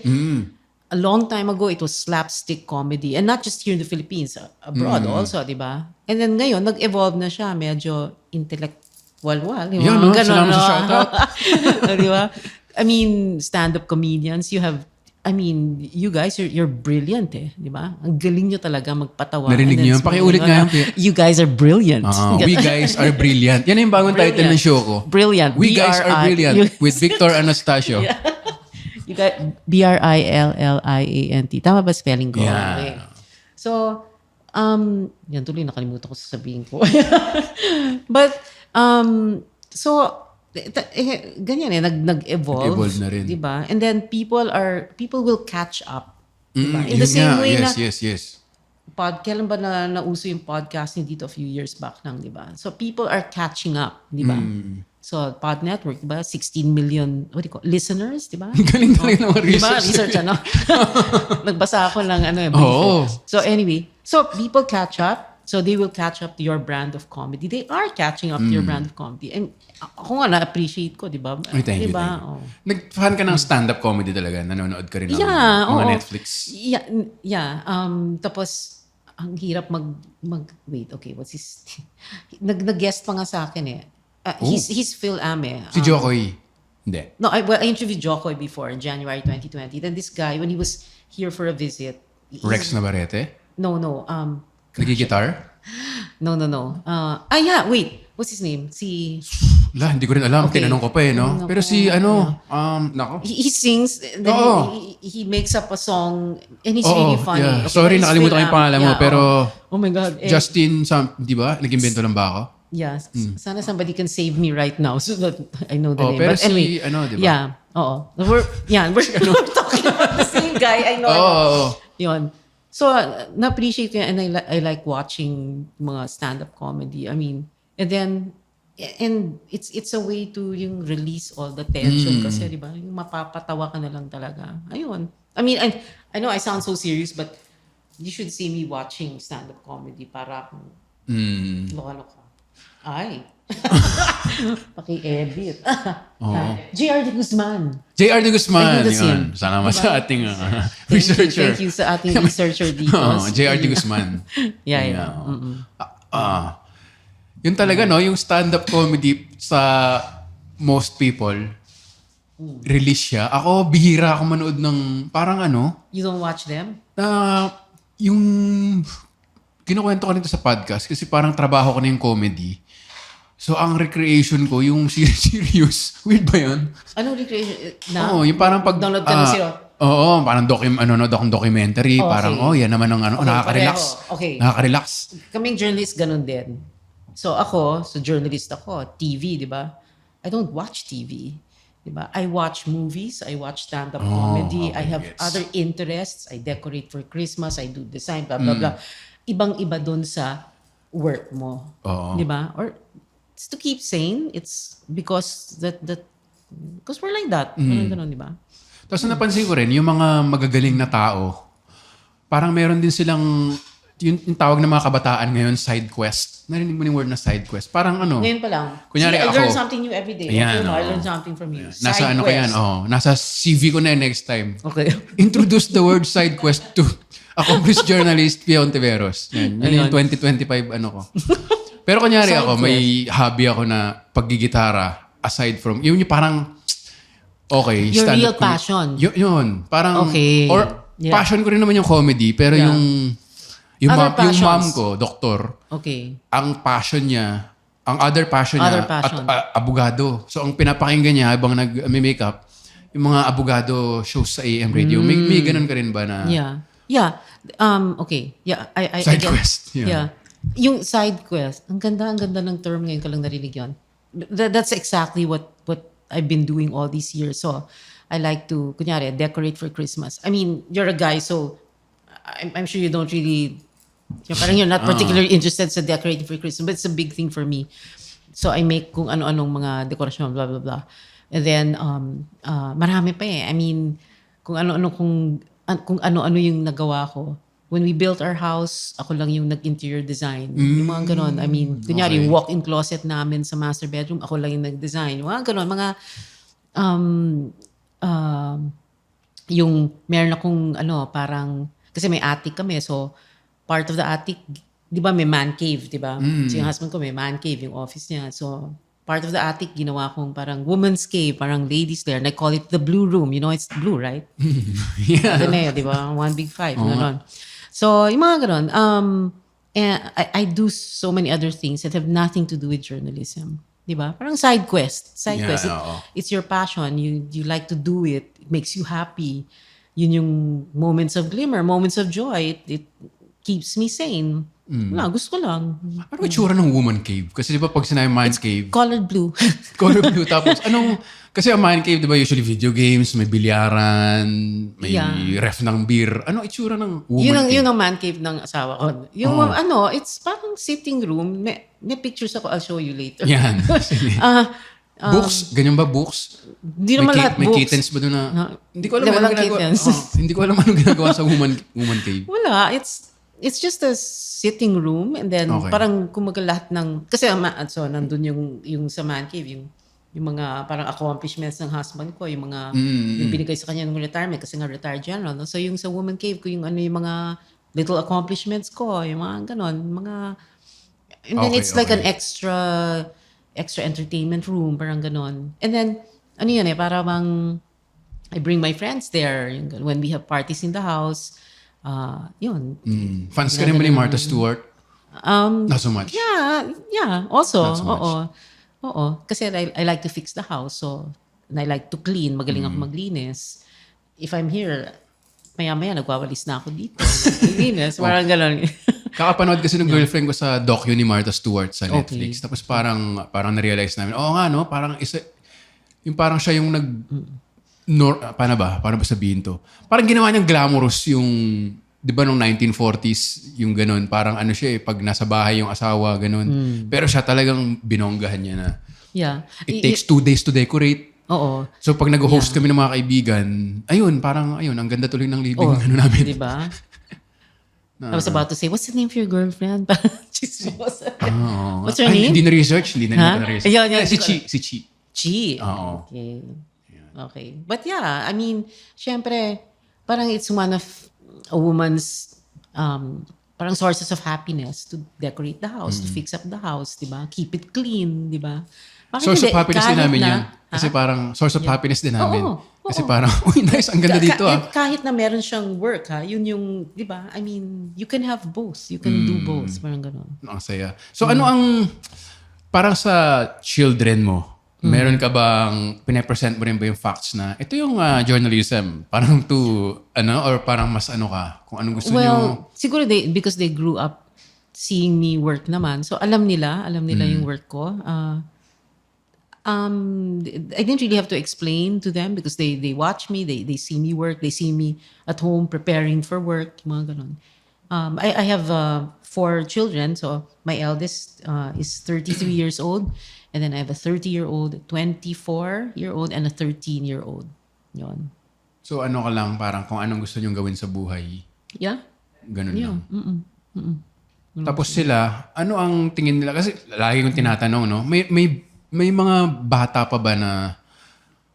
a long time ago, it was slapstick comedy. And not just here in the Philippines, abroad also, di ba? And then ngayon, nag-evolve na siya, medyo intellectual. Di ba? Yan, no? Ganon, Salamat sa no? shoutout. Di ba? I mean, stand-up comedians, you guys, you're brilliant eh. Di ba? Ang galing nyo talaga magpatawa. Narinig niyo yun? Pakiulit nga yun. You guys are brilliant. We guys are brilliant. Yan yung bagong title ng show ko. Brilliant. We guys are brilliant with Victor Anastasio. You got Brilliant. Tama ba spelling ko? Yeah. Okay. So, yan tuloy nakalimutan ko sasabihin ko. But, ganyan nag-evolve. Nag-evolve na rin. Diba? And then people will catch up. Diba? In Yun the same nga. way Yes. kailan ba nauso yung podcasting dito a few years back lang, di ba? So people are catching up, di ba? So Pod Network, di ba? 16 million, listeners, di ba? Galing talaga ng mga Di ba? research. Research, Nagbasa ako ng brief. So anyway, so people catch up. So they will catch up to your brand of comedy. They are catching up to your brand of comedy. And ako nga na-appreciate ko, di ba? Ay, thank you. Diba? Thank you. Nag-fan ka ng stand-up comedy talaga? Nanonood ka rin ng Yeah, mga oo. Netflix? Yeah. Tapos, ang hirap wait, okay, what's his... Nag-guest pa nga sa akin eh. He's Phil Ame. Si Jokoy? Hindi. No, I interviewed Jokoy before in January 2020. Then this guy, when he was here for a visit... Rex Navarrete? No. Nag-guitar? No. Yeah, wait. What's his name? hindi ko rin alam. Okay. Tinanong ko pa eh, no? Nako, Pero si, nako. He sings, then Oo. he makes up a song, and he's Oo, really funny. yeah. Okay, Sorry, but he's nakalimutan ko yung pangalan mo, yeah, pero oh my God. Justin, di ba? Nag-invento lang ba ako? Yes. Sana somebody can save me right now so that I know the Oh, name. pero But anyway, di ba? yeah. Oo. We're talking about the same guy. I know. Oo. Yun. So, na-appreciate ko yan, and I like watching mga stand-up comedy. I mean, and it's a way to yung release all the tension kasi, di ba? Yung mapapatawa ka na lang talaga. Ayun. I mean, I know I sound so serious, but you should see me watching stand-up comedy para akong loka-loka. Ay. Paki-edit. J.R. De Guzman. J.R. De Guzman. I know the scene. Yun. Salamat sa ating researcher. Thank you sa ating researcher dito. J.R. De Guzman. Yeah. Yun talaga, no? Yung stand-up comedy sa most people, release siya. Ako, bihira ako manood ng parang You don't watch them? yung kinukwento ko nito sa podcast kasi parang trabaho ko na yung comedy. So, ang recreation ko, yung serious. Weird ba yun? Anong recreation? Oo, yung parang pag... Download ka ng zero? Oo, parang documentary. Okay. Parang, yan naman ang Okay, nakaka-relax. pareho. Okay. Nakaka-relax. Kaming journalist, ganun din. So journalist ako, TV, di ba? I don't watch TV. Di ba? I watch movies, I watch stand-up comedy, okay, I have yes. other interests, I decorate for Christmas, I do design, blah, blah, blah. Ibang-iba dun sa work mo. Oo. Di ba? Or it's to keep sane. It's because because we're like that. Ganun, di ba? Tapos napansin ko rin, yung mga magagaling na tao, parang meron din silang, yung tawag ng mga kabataan ngayon, side quest. Narinig mo yung word na side quest. Parang Ngayon pa lang. Kunyari See, I ako, learn something new every day. Ayan, I oo. learn something from you. nasa Side ko yan, quest. nasa CV ko na yan next time. Okay. Introduce the word side quest to accomplished journalist Pia Ontiveros. Yan yung 2025 ko. Pero kunyari Side ako, may hobby ako na paggigitara aside from, yun yung parang, okay. Your stand-up real passion. Yun. Parang, Okay. or Yeah. passion ko rin naman yung comedy, pero Yeah. yung Other yung mom passions. ko, doktor, Okay. ang passion niya, ang other passion Other niya, passion. abogado. So, ang pinapakinggan niya habang nag-makeup, yung mga abogado shows sa AM radio. May ganun ka rin ba na Yeah. Okay. Yeah. I side get, quest? Yeah. Yung side quest. Ang ganda ng term ngayon ko lang narinig yun. That's exactly what I've been doing all these years. So, I like to, kunyari, decorate for Christmas. I mean, you're a guy, so I'm sure you don't really, parang you're not particularly interested sa decorating for Christmas, but it's a big thing for me. So, I make kung ano-anong mga dekorasyon, blah, blah, blah. And then, marami pa eh. I mean, kung ano-ano yung nagawa ko. When we built our house, ako lang yung nag-interior design. Yung mga ganon. I mean, kunyari, yung walk-in closet namin sa master bedroom, ako lang yung nag-design. Yung mga ganon. Mga, yung meron akong parang, kasi may attic kami. So, part of the attic, di ba may man cave, di ba? So, yung husband ko may man cave, yung office niya. So, part of the attic, ginawa kong parang woman's cave, parang ladies there. And I call it the blue room. You know, it's blue, right? Yeah. Ateneo, di ba? 1 Big 5, ganon. So, yung mga ganon. And I do so many other things that have nothing to do with journalism. Di ba? Parang side quest. Side Yeah, quest. oo. It's your passion. You like to do it. It makes you happy. Yun yung moments of glimmer, moments of joy. It keeps me sane. Wala, gusto ko lang. Ano yung itsura ng woman cave? Kasi di ba pag sinabi man cave, Colored blue. color blue. Tapos kasi ang man cave, di ba usually video games, may bilyaran, may Yeah. ref ng beer. Ano itsura ng woman cave? Yun ang man cave ng asawa ko. Yung it's parang sitting room. May pictures ako, I'll show you later. Yan. Sige. Books? Ganyan ba books? Hindi naman lahat may books. kittens ba doon na... Hindi ko alam Hindi, anong walang ginagawa. kittens. Hindi ko alam anong ginagawa sa woman cave. Wala. It's just a sitting room and then Okay. parang kumaga lahat ng... Kasi nandun yung sa man cave, yung mga parang accomplishments ng husband ko, yung mga yung binigay sa kanya ng retirement kasi nga retired general. No? So yung sa woman cave ko, yung yung mga little accomplishments ko, yung mga ganon, mga... And then Okay, it's like okay. an extra entertainment room, parang ganon. And then, parang I bring my friends there when we have parties in the house. Yun. Fans ka rin ba ni Martha Stewart? Not so much. Yeah, also. Not so much. Oo. Oo. Kasi I like to fix the house. So, and I like to clean. Magaling ako maglinis. If I'm here, maya-maya nagwawalis na ako dito. Maglinis. Parang gano'n. Kakapanood kasi ng girlfriend ko sa docu ni Martha Stewart sa Netflix. Tapos parang na-realize namin, oo nga no, parang yung parang siya yung paano ba sabihin to? Parang ginawa niyang glamorous yung, di ba nung 1940s, yung ganun, parang ano siya pag nasa bahay yung asawa, ganun. Pero siya talagang binonggahan niya na. Yeah. It takes 2 days to decorate. Oo. So pag nag-host kami ng mga kaibigan, ang ganda tuloy ng living namin. Di ba? I was about to say, what's the name for your girlfriend? Chismos. What's her name? Hindi na-research. Hindi na na-research. Ayun, Si Chi. Chi. Oo. Okay. Okay. But yeah, I mean, syempre, parang it's one of a woman's parang sources of happiness to decorate the house, to fix up the house, di ba? Keep it clean, di ba? Source of happiness din namin yan. Kasi parang source of happiness din namin. Kasi parang, nice, ang ganda dito Kahit na meron siyang work yun yung, di ba? I mean, you can have both. You can do both. Parang gano'n. Ang saya. So ano ang, parang sa children mo, meron ka bang, pinapresent mo rin ba yung facts na, ito yung journalism, parang or parang mas ka, kung anong gusto nyo? Siguro because they grew up seeing me work naman. So alam nila yung work ko. I didn't really have to explain to them because they watch me, they see me work, they see me at home preparing for work, mga ganun. I have 4 children, so my eldest is 33 years old, and then I have a 30-year-old, 24-year-old, and a 13-year-old. Yun. So ano ka lang, parang kung anong gusto nyong gawin sa buhay, Yeah. ganun lang. Tapos sila, ano ang tingin nila? Kasi lagi kong tinatanong, no? May mga bata pa ba na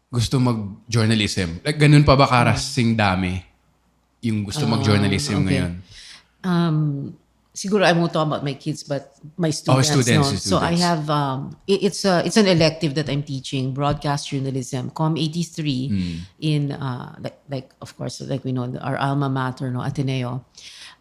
gusto mag-journalism? Like, ganun pa ba karasing dami yung gusto mag-journalism ngayon? Siguro I won't talk about my kids, but my students. Students. So I have, it's an elective that I'm teaching, broadcast journalism, Com 83 in, like of course, like we know, our alma mater, no, Ateneo.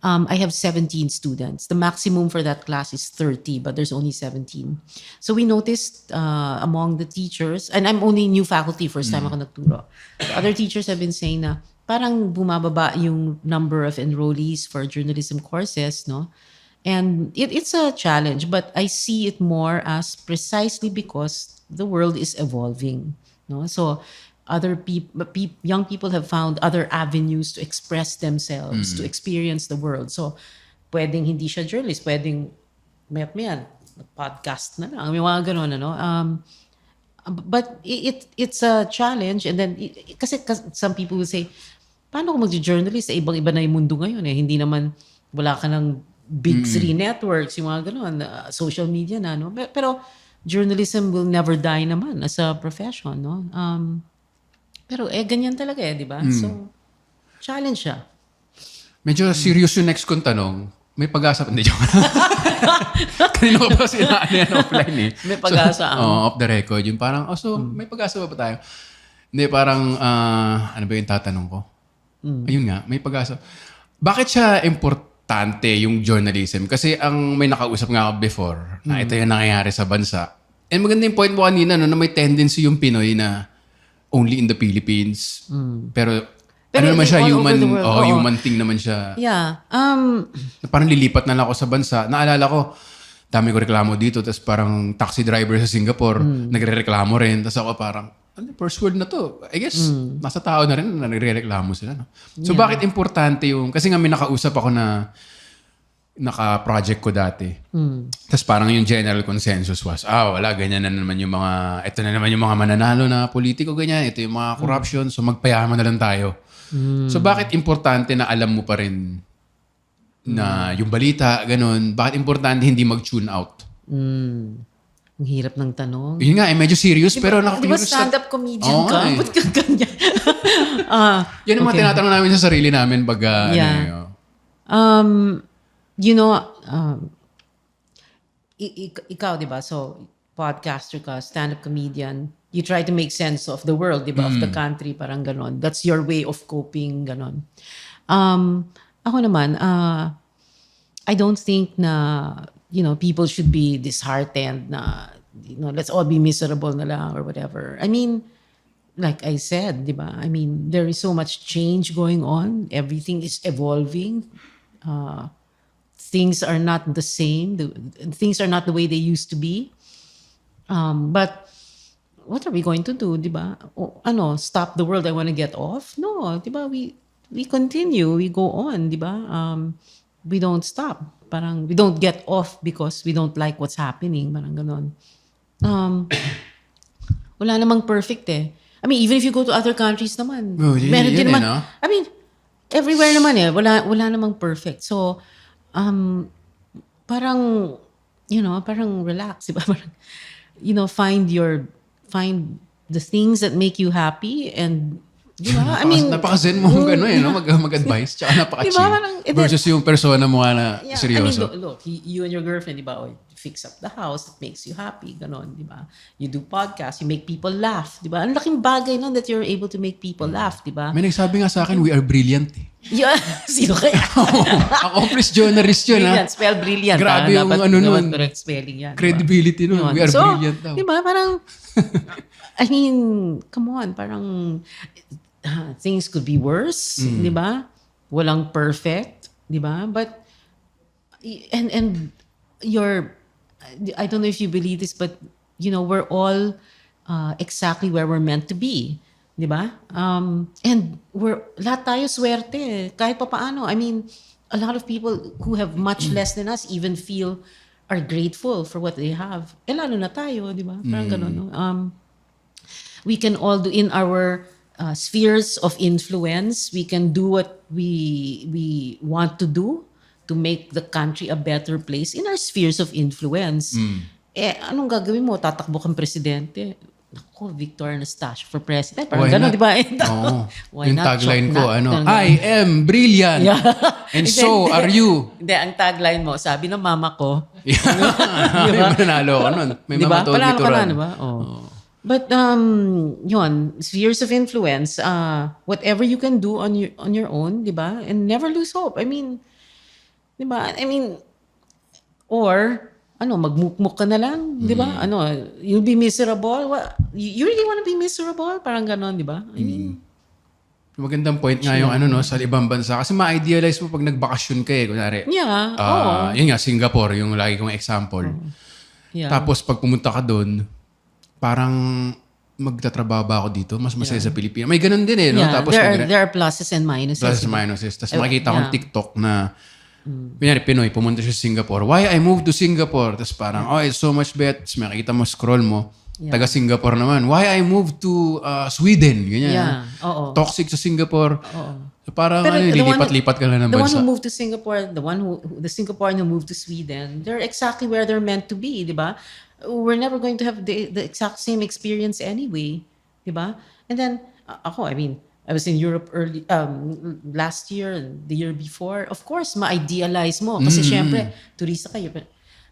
I have 17 students. The maximum for that class is 30, but there's only 17. So we noticed among the teachers, and I'm only new faculty, first time ako nagturo. The other teachers have been saying na parang bumababa yung number of enrollees for journalism courses, no? And it's a challenge, but I see it more as precisely because the world is evolving, no? So other young people have found other avenues to express themselves, to experience the world. So, pwedeng hindi siya journalist, pwedeng mayan, podcast na lang. May mga ganun, ano. But it's a challenge. And then, kasi some people will say, paano kung mag-journalist? Ibang-iba na yung mundo ngayon. Hindi naman, wala ka ng big 3 networks, yung mga ganun, social media na. No? Pero, journalism will never die naman as a profession. No? Pero ganyan talaga di ba? So, challenge siya. Medyo serious yung next kong tanong. May pag-asa pa. Hindi, joke. Kanina ko pa sinaano offline eh. May pag-asa off the record. Yung parang, may pag-asa ba tayo? Hindi, parang, ano ba yung tatanong ko? Ayun nga, may pag-asa. Bakit siya importante yung journalism? Kasi may nakausap nga ako before na ito yung nangyayari sa bansa. And maganda yung point mo kanina, no, na may tendency yung Pinoy na only in the Philippines. Pero ano naman siya, human thing naman siya. Yeah. Parang lilipat na lang ako sa bansa. Naalala ko, dami ko reklamo dito. Tapos parang taxi driver sa Singapore, nagre-reklamo rin. Tapos ako parang, first world na to. I guess, nasa tao na rin na nagre-reklamo sila. No? So bakit importante yung, kasi nga may nakausap ako na naka-project ko dati. Tapos parang yung general consensus was, wala, ganyan na naman yung mga, ito na naman yung mga mananalo na politiko, ganyan, ito yung mga corruption, so magpayaman na lang tayo. So bakit importante na alam mo pa rin na yung balita, ganun, bakit importante hindi mag-tune out? Ang hirap ng tanong. Yun nga, medyo serious, pero Di ba stand-up comedian ka? Ba't ka ganyan? Yan ang mga tinatanong namin sa sarili namin pag, you know, ikaw, di ba? So, podcaster ka, stand-up comedian, you try to make sense of the world, di ba? Of the country, parang ganon. That's your way of coping, ganon. Ako naman, I don't think na, people should be disheartened na let's all be miserable na lang or whatever. I mean, like I said, di ba? I mean, there is so much change going on. Everything is evolving. Things are not the same. Things are not the way they used to be. But what are we going to do, di ba? Stop the world, I want to get off? No, di ba? We continue, we go on, di ba? We don't stop. Parang we don't get off because we don't like what's happening. Parang ganon. Wala namang perfect eh. I mean, even if you go to other countries naman, meron din naman. No? I mean, everywhere naman eh. Wala namang perfect. So, parang, parang relax, di ba? Parang, find the things that make you happy and, di ba? I mean, napaka-zen mo mag-advise. Tsaka napaka-chill. Diba, parang, versus yung persona mo na yeah, seryoso. I mean, look, you and your girlfriend, di ba? Fix up the house, it makes you happy, ganon, di ba? You do podcasts, you make people laugh, di ba? Ang laking bagay nun that you're able to make people laugh, di ba? May nagsabi nga sa akin, we are brilliant eh. Yeah, sino kaya? Accomplished journalist yun, ha? Brilliant, spell brilliant. Grabe yung nun. Correct spelling yan. Credibility nun. We are brilliant daw. Di ba? Parang, I mean, come on, parang things could be worse, di ba? Walang perfect, di ba? But, and I don't know if you believe this, but, we're all exactly where we're meant to be. Di ba? And lahat tayo swerte. Kahit pa paano. I mean, a lot of people who have much less than us even are grateful for what they have. Lalo na tayo, di ba? Parang ganun, no? We can all do in our spheres of influence. We can do what we want to do to make the country a better place in our spheres of influence. Anong gagawin mo? Tatakbo kang presidente. Ako, Victor Anastasio for president. Parang gano'n, di ba? Yung tagline ko, I am brilliant. Yeah. And so are you. Hindi, ang tagline mo, sabi ng mama ko. May mananalo ako nun. May mama told me to run. Diba? But, spheres of influence, whatever you can do on your own, di ba? And never lose hope. I mean, di ba? I mean, or, magmukmuk ka na lang, di ba? You'll be miserable. You really want to be miserable? Parang ganon, di ba? I mean, magandang point nga yung sa ibang bansa. Kasi ma-idealize mo pag nagbakasyon ka eh. Kunwari, yeah, yun nga, Singapore, yung lagi kong example. Yeah. Tapos pag pumunta ka doon, parang magtatrabaho ba ako dito? Mas masaya sa Pilipinas. May ganun din eh. No? Yeah, Tapos there are pluses and minuses. Pluses and minuses. Tapos makikita kong TikTok na kunyari, Pinoy, pumunta siya sa Singapore. Why I moved to Singapore? Tapos parang, it's so much better. Tapos makikita mo, scroll mo. Taga Singapore naman. Why I moved to Sweden? Ganyan. Yeah, oo. Toxic sa Singapore. So parang Pero lilipat-lipat ka lang ng the one bansa. who moved to Singapore, the Singaporean who moved to Sweden, they're exactly where they're meant to be, di ba? We're never going to have the exact same experience anyway, di ba? And then, I was in Europe last year and the year before. Of course, ma-idealize mo. Kasi syempre, turista kayo.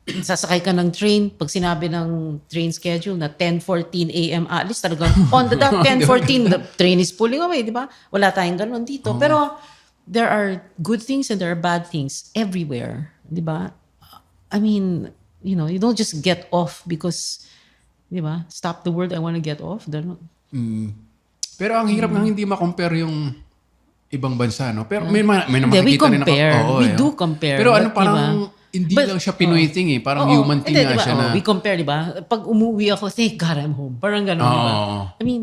Sasakay ka ng train. Pag sinabi ng train schedule na 10:14 a.m. at least talagang on the dot, 10:14, the train is pulling away, di ba? Wala tayong ganun dito. Pero there are good things and there are bad things everywhere, di ba? I mean, you don't just get off because, di ba? Stop the world, I want to get off. Pero ang hirap nga hindi ma-compare yung ibang bansa, no? Pero may makikita we compare. rin ako. We do compare. Pero diba? parang hindi lang siya Pinoy thing eh. Parang human thing nga diba? siya na. We compare, di ba? Pag umuwi ako, thank God I'm home. Parang gano'n, di ba? I mean,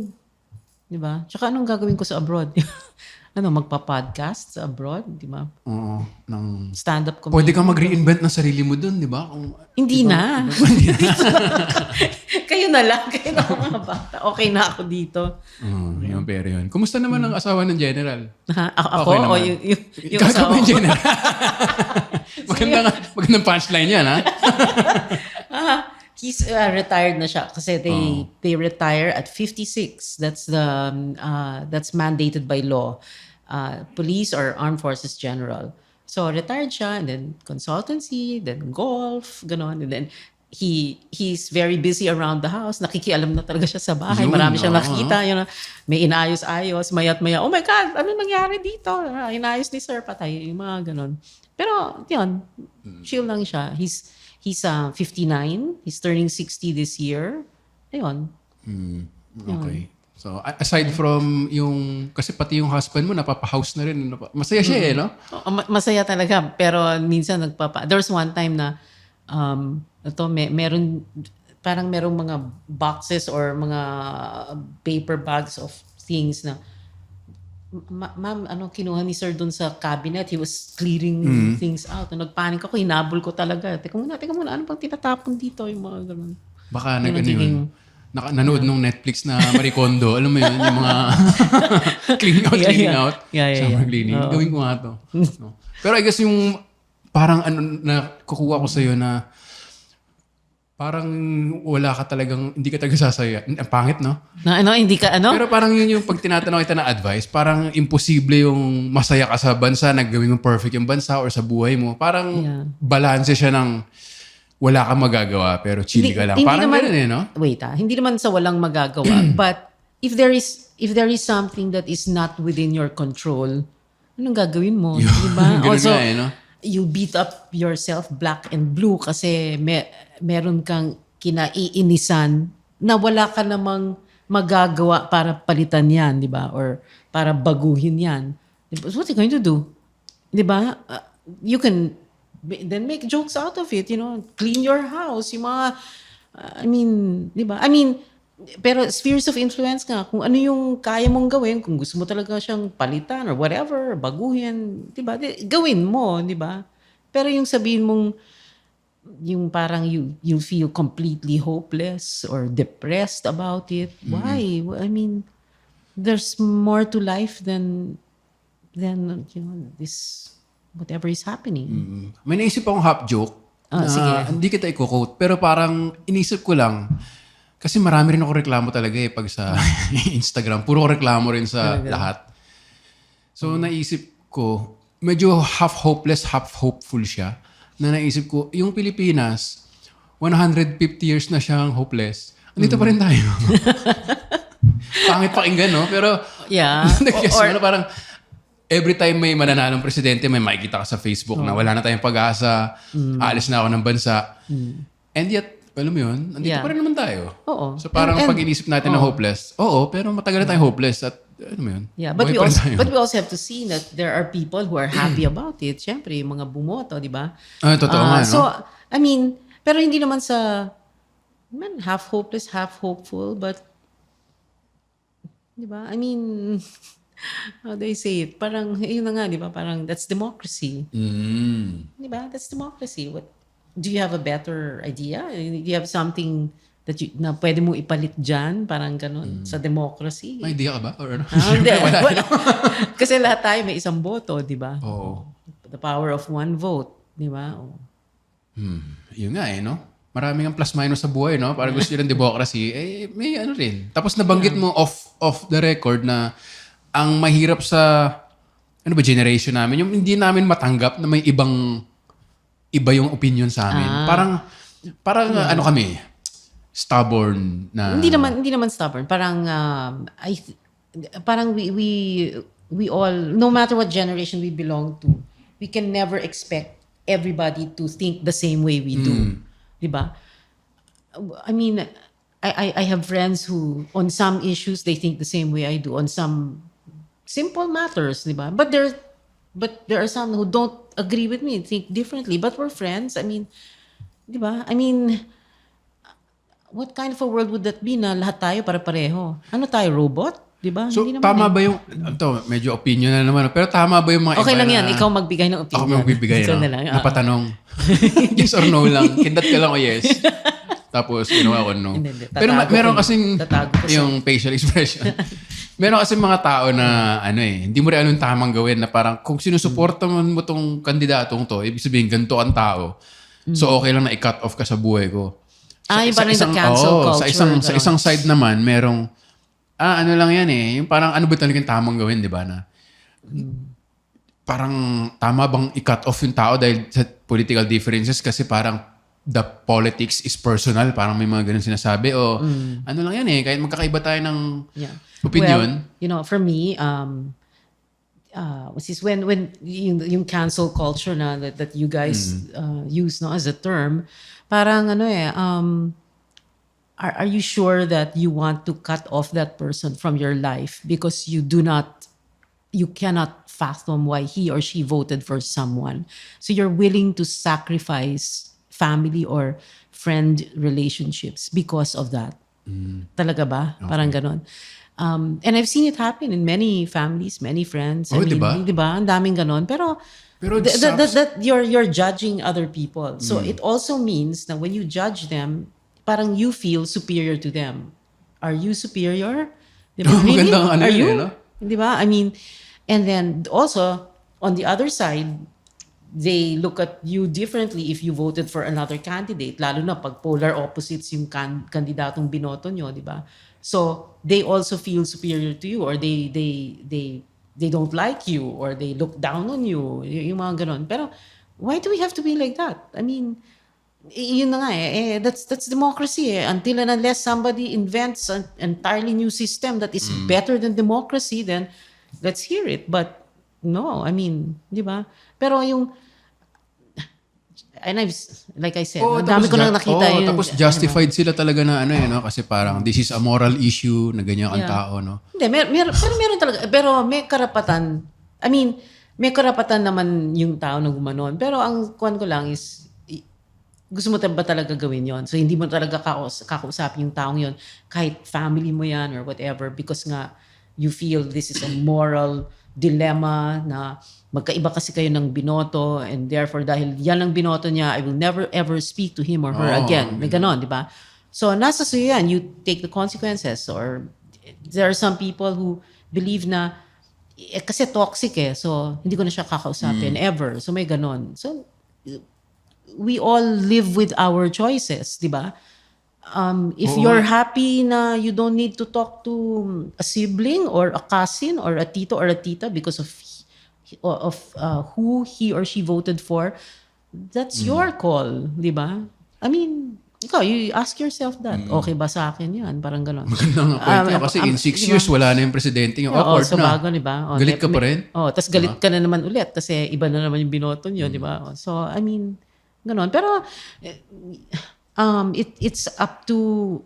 di ba? Tsaka anong gagawin ko sa abroad? Magpa-podcast sa abroad, di ba? Oo. Stand-up comedy. Pwede kang mag-reinvent ng sarili mo dun, di ba? Hindi na. Kayo na lang. Kayo na mga bata. Okay na ako dito. Yung pero yun. Kumusta naman ang asawa ng general? Ako? Okay O naman. yung asawa Yung ko? general. Magandang punchline yan, ha? He's retired na siya kasi they retire at 56. That's that's mandated by law. Police or Armed Forces General. So retired siya and then consultancy, then golf, ganon. And then he's very busy around the house. Nakikialam na talaga siya sa bahay. Marami siyang nakita. May inayos-ayos, mayat-maya. Oh my God, ano nangyari dito? Inayos ni Sir, patay. Yung mga ganon. Pero, yun, chill lang siya. He's 59. He's turning 60 this year. Ayun. Okay. So, aside from yung, kasi pati yung husband mo, napapahouse na rin. Masaya siya no? Masaya talaga. Pero minsan there was one time na, parang merong mga boxes or mga paper bags of things na, ma'am, kinuha ni sir dun sa cabinet. He was clearing things out. Nagpanik ako, hinabol ko talaga. Teka muna, ano bang tinatapon dito? Yung mga ganun. Baka nanood nung Netflix na Marie Kondo. Alam mo yun, yung mga cleaning out. Summer cleaning. Gawin ko nga to. No. Pero I guess yung parang na kukuha ko sa'yo na parang hindi ka talaga sasaya. Ang pangit, no? Hindi ka, Pero parang yun yung pag tinatanong kita na advice, parang imposible yung masaya ka sa bansa, naggawin mo perfect yung bansa or sa buhay mo. Parang balanse siya ng wala kang magagawa pero chill ka lang. Parang ganun no? Wait hindi naman sa walang magagawa. But if there is something that is not within your control, anong gagawin mo? Diba? Also, no? you beat up yourself black and blue kasi meron kang kinaiinisan na wala ka namang magagawa para palitan yan, di ba? Or para baguhin yan. Diba? So what are you going to do? Di ba? You can then make jokes out of it, clean your house, yung mga, di ba? Pero spheres of influence nga, kung ano yung kaya mong gawin, kung gusto mo talaga siyang palitan or whatever, baguhin, di ba? Gawin mo, di ba? Pero yung sabihin mong, yung parang you feel completely hopeless or depressed about it, why? There's more to life than this whatever is happening. May naisip akong half joke na sige. hindi kita i-quote pero parang inisip ko lang kasi marami rin ako reklamo talaga pag sa Instagram. Puro reklamo rin sa lahat. So naisip ko, medyo half hopeless, half hopeful siya na naisip ko, yung Pilipinas, 150 years na siyang hopeless. Andito pa rin tayo. Pangit pakinggan, no? Pero parang every time may mananalong presidente, may makikita ka sa Facebook na wala na tayong pag-asa, aalis na ako ng bansa. And yet, alam mo yun, andito pa rin naman tayo. Oo. So parang pag inisip natin na hopeless, pero matagal na tayong hopeless at ano mo yun? Yeah, but we also have to see that there are people who are happy about it. Siyempre, yung mga bumoto, di ba? Totoo nga, no? So, pero hindi naman sa half hopeless, half hopeful, but di ba? How do I say it? Parang, yun na nga, di ba? Parang, that's democracy. Di ba? That's democracy. Do you have a better idea? Do you have something na pwede mo ipalit dyan? Parang ganun. Sa democracy. May idea ka ba? Or ano? Hindi. Kasi lahat tayo may isang boto, di ba? Oo. The power of one vote. Di ba? Yun nga no? Maraming ang plus-minus sa buhay, no? Para gusto nyo ng democracy, may ano rin. Tapos nabanggit mo off the record na ang mahirap sa generation namin, yung hindi namin matanggap na may iba yung opinion sa amin. Parang kami, stubborn na... Hindi naman stubborn. Parang, parang we all, no matter what generation we belong to, we can never expect everybody to think the same way we do. Diba? I have friends who, on some issues, they think the same way I do. On some simple matters, di ba? But there are some who don't agree with me, think differently. But we're friends. Di ba? What kind of a world would that be na lahat tayo para-pareho? Ano tayo, robot? Di ba? So, tama ba yung... Ito, medyo opinion na naman. Pero tama ba yung mga okay iba lang na... yan. Ikaw magbigay ng opinion. Ako magbibigay, no? Na lang. Napatanong. Yes or no lang. Kindat ka lang o yes. Tapos, ginawa ko no. Pero meron kasing yung facial expression. Meron kasing mga tao na hindi mo rin anong tamang gawin na parang kung sinusuporta mo tong kandidatong to, ibig sabihin ganito ang tao. So okay lang na i-cut off ka sa buhay ko. Yung parang the cancel culture. Sa isang side naman, merong ano lang yan yung parang ano ba talagang tamang gawin, di ba? Na parang tama bang i-cut off yung tao dahil sa political differences kasi parang the politics is personal, parang may mga ganun sinasabi o ano lang yan kahit magkakaiba tayo ng opinion. Well, for me, what's this, when yung cancel culture na that you guys use no as a term, parang ano are you sure that you want to cut off that person from your life because you cannot fathom why he or she voted for someone, so you're willing to sacrifice family or friend relationships because of that? Talaga ba? Parang ganon. And I've seen it happen in many families, many friends. Oh, diba? Diba? Ang daming ganon. Pero that you're judging other people. So it also means that when you judge them, parang you feel superior to them. Are you superior? Diba? Oh, Really? magandang ano Are yun, you? no? Diba? I mean, and then also on the other side, they look at you differently if you voted for another candidate, lalo na pag polar opposites yung kandidatong binoto nyo, di ba? So they also feel superior to you, or they don't like you, or they look down on you, yung mga ganon. Pero why do we have to be like that? I mean, yun na nga that's democracy until and unless somebody invents an entirely new system that is better than democracy, then let's hear it. But no, I mean, di ba? Pero yung and like I said, dami ko nang nakita yun. Tapos justified sila talaga na no? Kasi parang this is a moral issue na ganyan ang tao, no? Hindi, pero meron talaga. Pero may karapatan. I mean, may karapatan naman yung tao na gumanon. Pero ang kuwan ko lang is, gusto mo ba talaga gawin yon? So hindi mo talaga kakausapin yung taong yon, kahit family mo yan or whatever, because nga you feel this is a moral dilemma na magkaiba kasi kayo ng binoto, and therefore dahil yan ang binoto niya, I will never ever speak to him or her again. May ganon, di ba? So nasa sa'yo yan, you take the consequences. Or there are some people who believe na kasi toxic so hindi ko na siya kakausapin ever. So may ganon. So we all live with our choices, di ba? If you're happy na you don't need to talk to a sibling or a cousin or a tito or a tita because of who he or she voted for, that's your call, di ba? I mean, ikaw, you ask yourself that. Okay ba sa akin yan? Parang gano'n. Magandang point yun. Kasi in 6 years, wala na yung presidente. Yung awkward so na. bago, di ba? Galit ka pa rin? Tapos galit ka na naman ulit kasi iba na naman yung binoto nyo, di ba? So, I mean, gano'n. Pero, it's up to,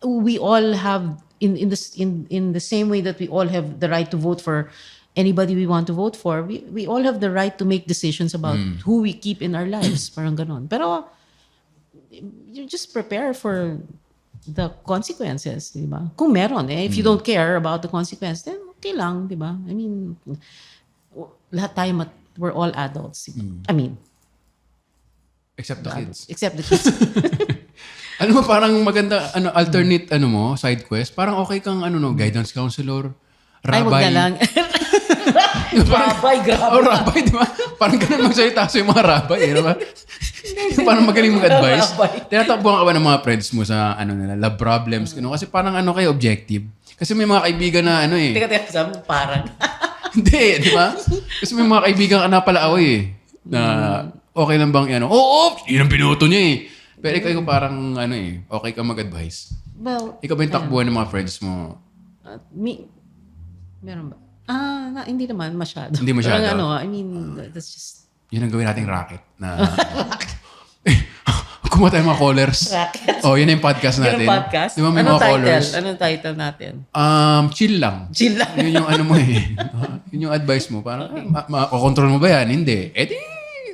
we all have, in the same way that we all have the right to vote for anybody we want to vote for, we all have the right to make decisions about who we keep in our lives. Parang ganon. Pero, you just prepare for the consequences, di ba? Kung meron, if you don't care about the consequence, then okay lang, di ba? I mean, lahat tayo, we're all adults. I mean, except the kids. Except the kids. Alam mo, parang maganda, alternate, side quest. Parang okay kang, guidance counselor, rabbi. Ay, wag na lang. Rabay, grabe. Rabay, di ba? Parang ganun magsalita sa yung mga rabay, di ba? Parang magaling mag-advise. Tinatakbuhan ka ba ng mga friends mo sa, nila, love problems? Kasi parang kayo objective. Kasi may mga kaibigan na, Teka, sabi mo, parang. Hindi, di ba? Kasi may mga kaibigan ka na pala away na okay lang bang, yun ang pinuto niya Pero ikaw parang, okay ka mag-advise. Well, Ikaw ba yung takbuhan ng mga friends mo? Meron ba? Hindi naman masyado. Hindi masyado? Parang I mean, that's just... Yun ang gawin nating racket. Na, kumuha tayo mga callers. Racket? Yun yung podcast natin. Yung podcast? Di ba may mga callers? Anong title natin? Chill lang. Chill lang. Yun yung mo Yun yung advice mo. Parang, makakontrol mo ba yan? Hindi. Di,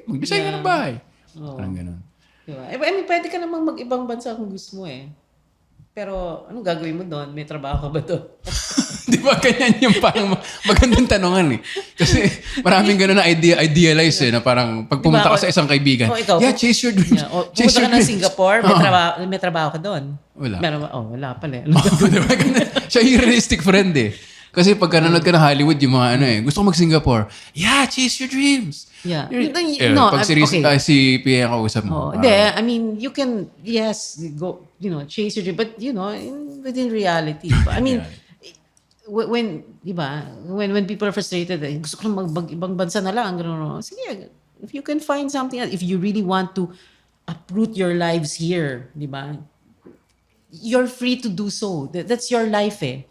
mag-design ka ng bahay. Parang ganun. Diba? I mean, pwede ka namang mag-ibang bansa kung gusto mo Pero, anong gagawin mo doon? May trabaho ka ba doon? Di ba ganyan yung parang magandang tanongan Kasi maraming ganun na idealize na parang pag pumunta ka sa isang kaibigan, chase your dreams. Pumunta ka ng Singapore, may trabaho ka doon. Wala. Meron ba? Wala pala. Diba? Siya yung realistic friend Kasi pag nanonood ka ng Hollywood, yung mga gusto ko mag-Singapore. Yeah, chase your dreams. Yeah. Pag si Pia ang kausap mo. Hindi, I mean, you can, yes, go, chase your dream. But, within reality. I mean, when people are frustrated, gusto ko lang ibang bansa na lang. Sige, if you can find something else, if you really want to uproot your lives here, di ba? You're free to do so. That's your life di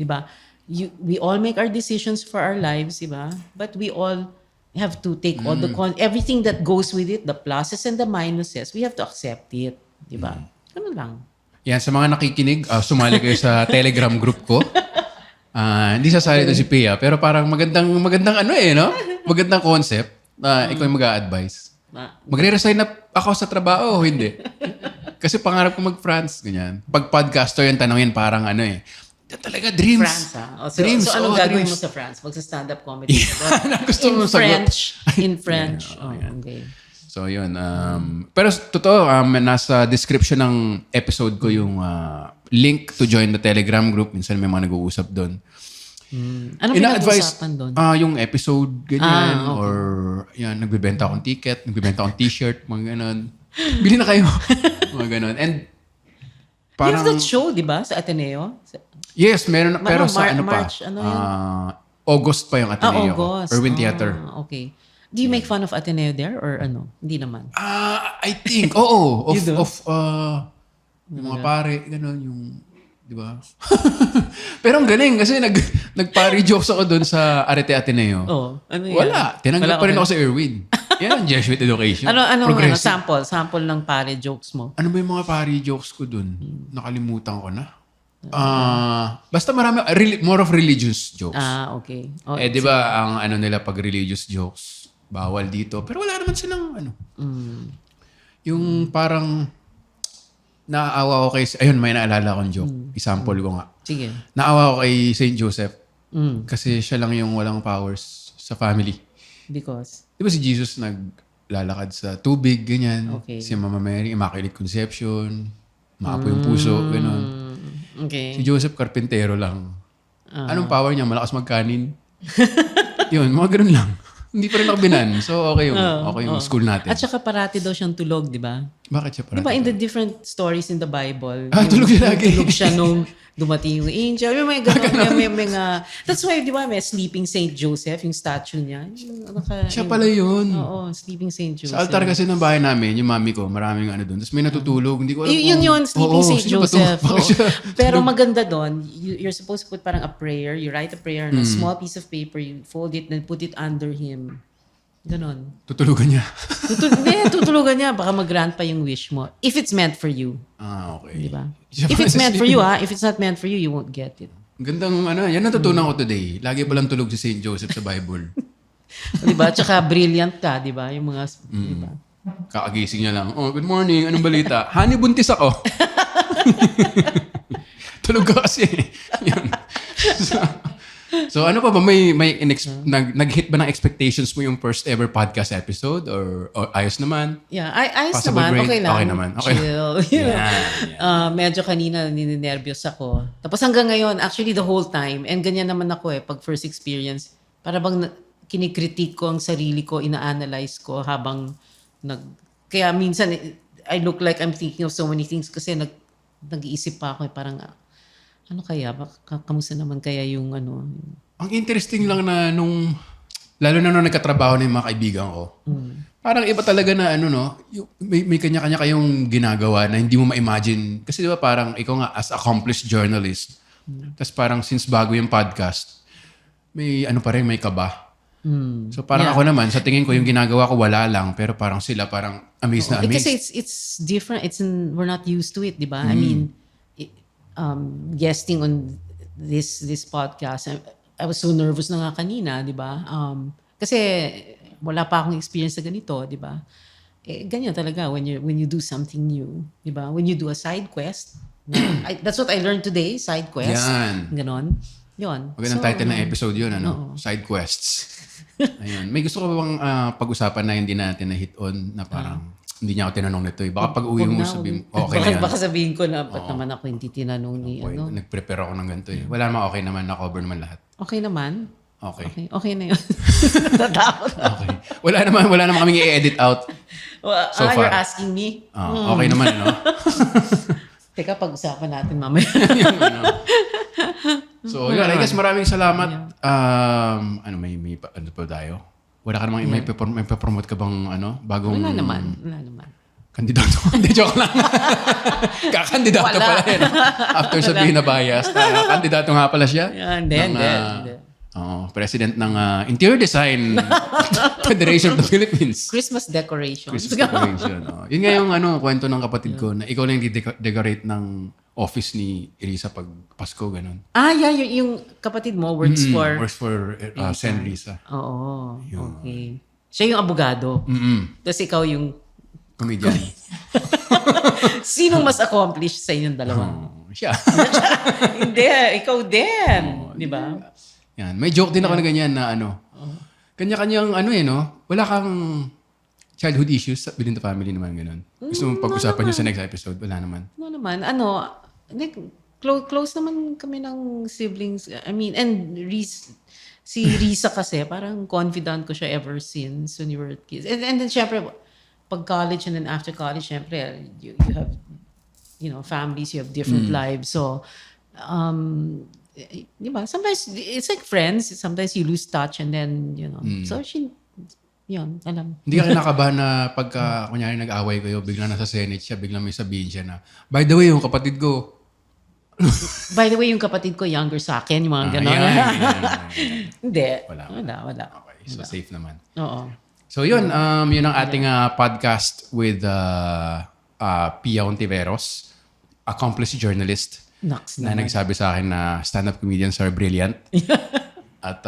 ba? we all make our decisions for our lives, diba? But we all have to take all the everything that goes with it, the pluses and the minuses, we have to accept it, diba? Ganun lang. Yan, sa mga nakikinig, sumali kayo sa Telegram group ko. Hindi sasali ito si Pia, pero parang magandang ano no? Magandang concept. Ikaw yung mag-a-advise. Magre-resign na ako sa trabaho o hindi? Kasi pangarap ko mag-France, ganyan. Pag podcaster yung tanongin, parang talaga dreams. France, So, dreams. so anong gagawin dreams. mo sa France? Magsa-stand-up comedy? Gusto in mo sagot. In French. Okay. So, yun. Pero totoo, nasa description ng episode ko yung link to join the Telegram group. Minsan may mga nag-uusap doon. Anong pinag-uusapan doon? Yung episode, ganyan. Okay. Or, yan, nagbibenta akong ticket, nagbibenta akong t-shirt, mga ganon. Bili na kayo. Mga ganon. And, You have parang, that show, di ba? Sa Ateneo? yes, meron na. Pero sa March, pa? ano yun? August pa yung Ateneo. August. Irwin Theater. Okay. Do you make fun of Ateneo there or ano? Hindi naman. I think, oo. You do? Yung mga pare, gano'n, yung, di ba? Pero ang galing kasi nagpare jokes ako doon sa Arete Ateneo. Ano yan? Wala. Tinanggap Wala pa rin ka ako sa Irwin. Yan ang Jesuit education. Ano, Progressive. sample ng pare jokes mo? Ano ba yung mga pare jokes ko doon? Nakalimutan ko na. Basta marami, more of religious jokes. Okay. Di ba ang ano nila pag religious jokes, bawal dito. Pero wala naman silang yung parang naaawa ko kay, ayun may naalala akong joke. Isample ko nga. Sige. Naawa ko kay Saint Joseph. Kasi siya lang yung walang powers sa family. Because? Di ba si Jesus naglalakad sa tubig, ganyan. Okay. Si Mama Mary, Immaculate Conception, maapo yung puso, gano'n. Okay. Si Joseph, karpintero lang. Anong power niya? Malakas magkanin. Yun, mga ganun lang. Hindi pa rin ako binan. So, okay yung school natin. At saka parati daw siyang tulog, di ba? Bakit siya parang? Di ba in the different stories in the Bible? Tulog siya lagi. Tulog siya nung dumating yung angel. May ganun. may that's why, di ba, may Sleeping Saint Joseph, yung statue niya. Siya pala yun. Oo, Sleeping Saint Joseph. Sa altar kasi ng bahay namin, yung mami ko, maraming ano doon. Tapos may natutulog. Hindi ko alam Yun, Sleeping Saint sino ba to? Joseph. Bakit Oo. siya? Pero maganda doon, you're supposed to put parang a prayer. You write a prayer on a small piece of paper, you fold it, then put it under him. Ganon. Tutulugan niya. Tutulugan niya. Baka mag-grant pa yung wish mo. If it's meant for you. Okay. Di ba? Siya If pala it's sa meant for sleeping- you, if it's not meant for you, you won't get it. Gandang yan natutunan ko today. Lagi palang tulog si Saint Joseph sa Bible. Di ba? Tsaka brilliant ka, di ba? Yung mga, di ba? Kakagising niya lang. Good morning. Anong balita? Honey, buntis ako. Tulog ka kasi. Yan. So ano pa ba? Nag-hit ba ng expectations mo yung first ever podcast episode? Or ayos naman? Yeah, ayos Possible naman. break? Okay lang. Okay naman. Okay. Chill. Medyo kanina nininervyos ako. Tapos hanggang ngayon, actually the whole time, and ganyan naman ako pag first experience, para bang kinikritik ko ang sarili ko, ina-analyze ko habang kaya minsan, I look like I'm thinking of so many things kasi nag-iisip pa ako parang, ano kaya? Kamusta naman kaya yung ano? Ang interesting lang na lalo na nung nagkatrabaho na yung mga kaibigan ko, parang iba talaga na may kanya-kanya kayong ginagawa na hindi mo ma-imagine. Kasi di ba parang ikaw nga as accomplished journalist, tas parang since bago yung podcast, may pa rin, may kaba. So parang ako naman, sa tingin ko yung ginagawa ko wala lang, pero parang sila parang amazed na amazed. Kasi it's different. We're not used to it, di ba? I mean, guesting on this podcast, I was so nervous na nga kanina, di ba? Kasi wala pa akong experience sa ganito, di ba? Ganyan talaga when you do something new, di ba? When you do a side quest, that's what I learned today, side quest. Yan. Ganon. Yun. Magandang title ng episode yun, Side Quests. Ayun. May gusto ko bang pag-usapan na hindi natin na hit on na parang hindi niya ako tinanong nito. Baka pag-uwi mo sabihin, okay na yan. Baka sabihin ko na, ba't naman ako hindi tinanong ni Nag-prepare ako ng ganito eh. Wala naman okay naman, na-cover naman lahat. Okay naman? Okay. Okay na yun. Natakot na. Okay. Wala naman kaming i-edit out. So far. You're asking me? Okay naman, Teka, pag-usapan natin mamaya. So, yun. I guess maraming salamat. May ano pa tayo? Wala ka namang may promote ka bang bagong... Wala naman. Kandidato. Hindi, joke lang. Kakandidato Wala. pala yun. After sabihin na bias. Kandidato nga pala siya. Hindi. President ng Interior Design Federation of the Philippines. Christmas decorations. Christmas decoration. Yun nga yung kwento ng kapatid ko na ikaw lang decorate ng office ni Risa pag Pasko, ganun. Yeah, yung kapatid mo works for... Works for Sen Risa. Oo, okay. Siya yung abogado. Tapos ikaw yung... Comedian. Sinong mas accomplished sa inyong dalawa? Siya. Hindi, ikaw din. Di ba? Yan. May joke din ako na ganyan na kanya-kanyang wala kang childhood issues within the family naman, ganun. Gusto mong pag-usapan nyo sa next episode? Wala naman. No naman. Like, close naman kami ng siblings. I mean, and si Risa kasi, parang confidant ko siya ever since when you were kids. And then, syempre, pag college and then after college, syempre, you have, families, you have different lives. So, di ba? Sometimes, it's like friends. Sometimes you lose touch and then, So, yun, alam. Hindi ka kinakabahan na pagka, kunyari nag-away kayo, biglang nasa Senate siya, biglang may sabihin siya na, by the way, yung kapatid ko. By the way, yung kapatid ko younger sa akin, yung mga gano'n. Hindi. Wala. Okay, so safe naman. Oo. So yun, yun ang ating podcast with Pia Ontiveros, accomplished journalist, na nagsabi sa akin na stand-up comedians are brilliant. At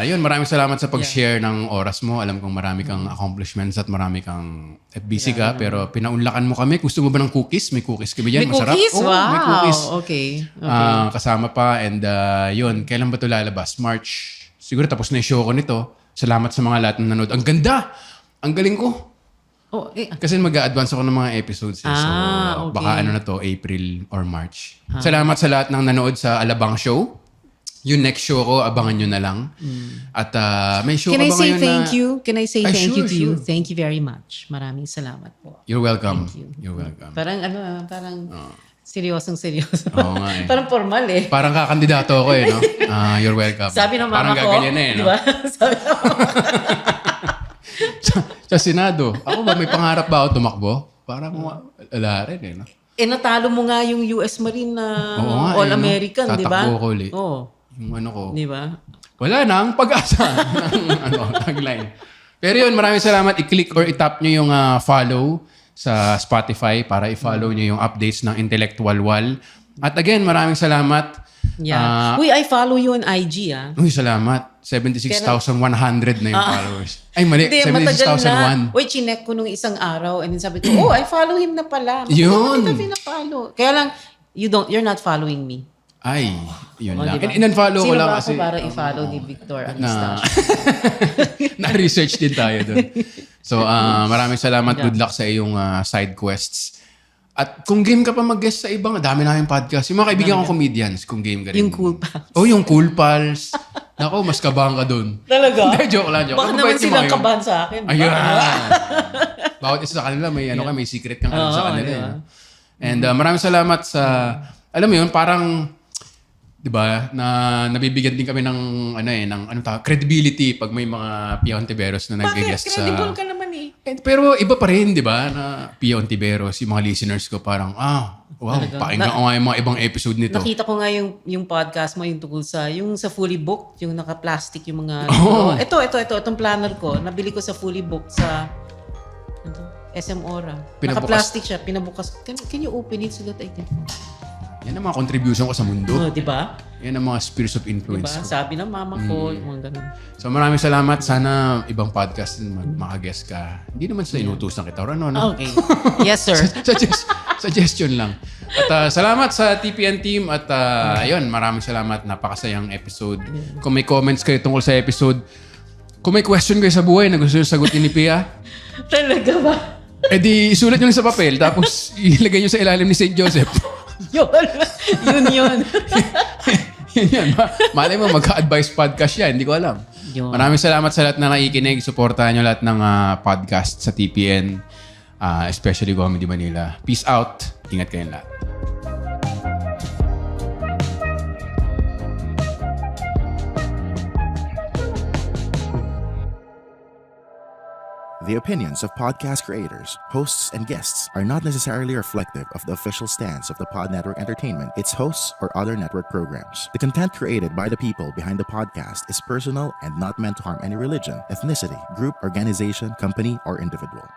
yun, maraming salamat sa pag-share ng oras mo. Alam kong marami kang accomplishments at marami kang at busy ka, pero pinaunlakan mo kami. Gusto mo ba ng cookies? May cookies kami dyan. May Masarap. cookies? Wow. May cookies. Okay. Kasama pa. And yun, kailan ba ito lalabas? March. Siguro tapos na yung show ko nito. Salamat sa mga lahat ng nanood. Ang ganda! Ang galing ko. Kasi mag-a-advance ako ng mga episodes. So, okay. Baka na to, April or March. Salamat sa lahat ng nanood sa Alabang Show. Yung next show ko, abangan nyo na lang. At may show Can I ka ba say ngayon thank you? Can I say thank you to you? Sure. Thank you very much. Maraming salamat po. You're welcome. Thank you. You're welcome. Parang seryosong-seryoso. Oo nga eh. Parang formal eh. Parang kakandidato ako no? You're welcome. Sabi ng mama parang ko. gaganyan no? Diba? Sabi ng mama sa Senado. Ako ba, may pangarap ba ako tumakbo? Parang wala rin no? Natalo mo nga yung US Marine na All-American, di ba? Tatakbo ko ulit. Oo. Yung ko. Di ba? Wala nang pag-asa ng tagline. Pero yun, maraming salamat. I-click or i-tap nyo yung follow sa Spotify para i-follow nyo yung updates ng Intellectual Wall. At again, maraming salamat. Yeah. Uy, I follow you on IG Uy, salamat. 76,100 na yung followers. Ay, mali. Hindi, matagal na. 76,001. Uy, chinek ko nung isang araw and then sabi ko, I follow him na pala. Yun. Bakit kita follow? Kaya lang, you're not following me. Ay, yun lang. Diba? In-unfollow ko Sino lang ba kasi. ako para i-follow ni Victor Na, Anastasio? na-research din tayo doon. So, maraming salamat. Good luck sa iyong side quests. At kung game ka pa mag-guest sa ibang, dami namin podcast. Yung mga kaibigan kong comedians, kung game ka rin. Yung Cool Pals. Yung Cool Pals. Nako, mas kabahan ka doon. Talaga? Hindi, joke lang. Baka naman silang kabahan sa akin. Ayun. Bawat isa sa kanila, may may secret kang alam sa kanila. Yeah. And maraming salamat sa, alam mo yun, parang, di ba, na nabibigyan din kami ng, credibility pag may mga Pia Ontiveros na nag-guest sa... Credible ka naman eh. Pero iba pa rin, di ba, na Pia Ontiveros, yung mga listeners ko parang, wow, pakinggan ko nga yung mga ibang episode nito. Nakita ko nga yung podcast mo, yung tungkol sa, yung sa Fully Booked, yung naka-plastic yung mga... Itong planner ko, nabili ko sa Fully Booked sa SM Ora. Naka-plastic siya, pinabukas. Can you open it so that I can... Yan ang mga contribution ko sa mundo. Di ba? Yan ang mga spheres of influence ko. Sabi ng mama ko, yung mga ganun. So maraming salamat. Sana ibang podcast maka-guest ka. Hindi naman sa inutusan kita. Or ano? Okay. Yes, sir. Suggestion lang. At salamat sa TPN team. At ayun, maraming salamat. Napakasayang episode. Kung may comments kayo tungkol sa episode, kung may question kayo sa buhay na gusto nyo sagutin ni Pia, Talaga ba? di isulat nyo lang sa papel. Tapos ilagay nyo sa ilalim ni St. Joseph. Yun. Yun. Yun. Malay mo, magka-advice podcast yan. Hindi ko alam. Yun. Maraming salamat sa lahat na nakikinig. Suportahan nyo lahat ng podcast sa TPN. Especially Comedy Manila. Peace out. Ingat kayong lahat. The opinions of podcast creators, hosts, and guests are not necessarily reflective of the official stance of the Pod Network Entertainment, its hosts, or other network programs. The content created by the people behind the podcast is personal and not meant to harm any religion, ethnicity, group, organization, company, or individual.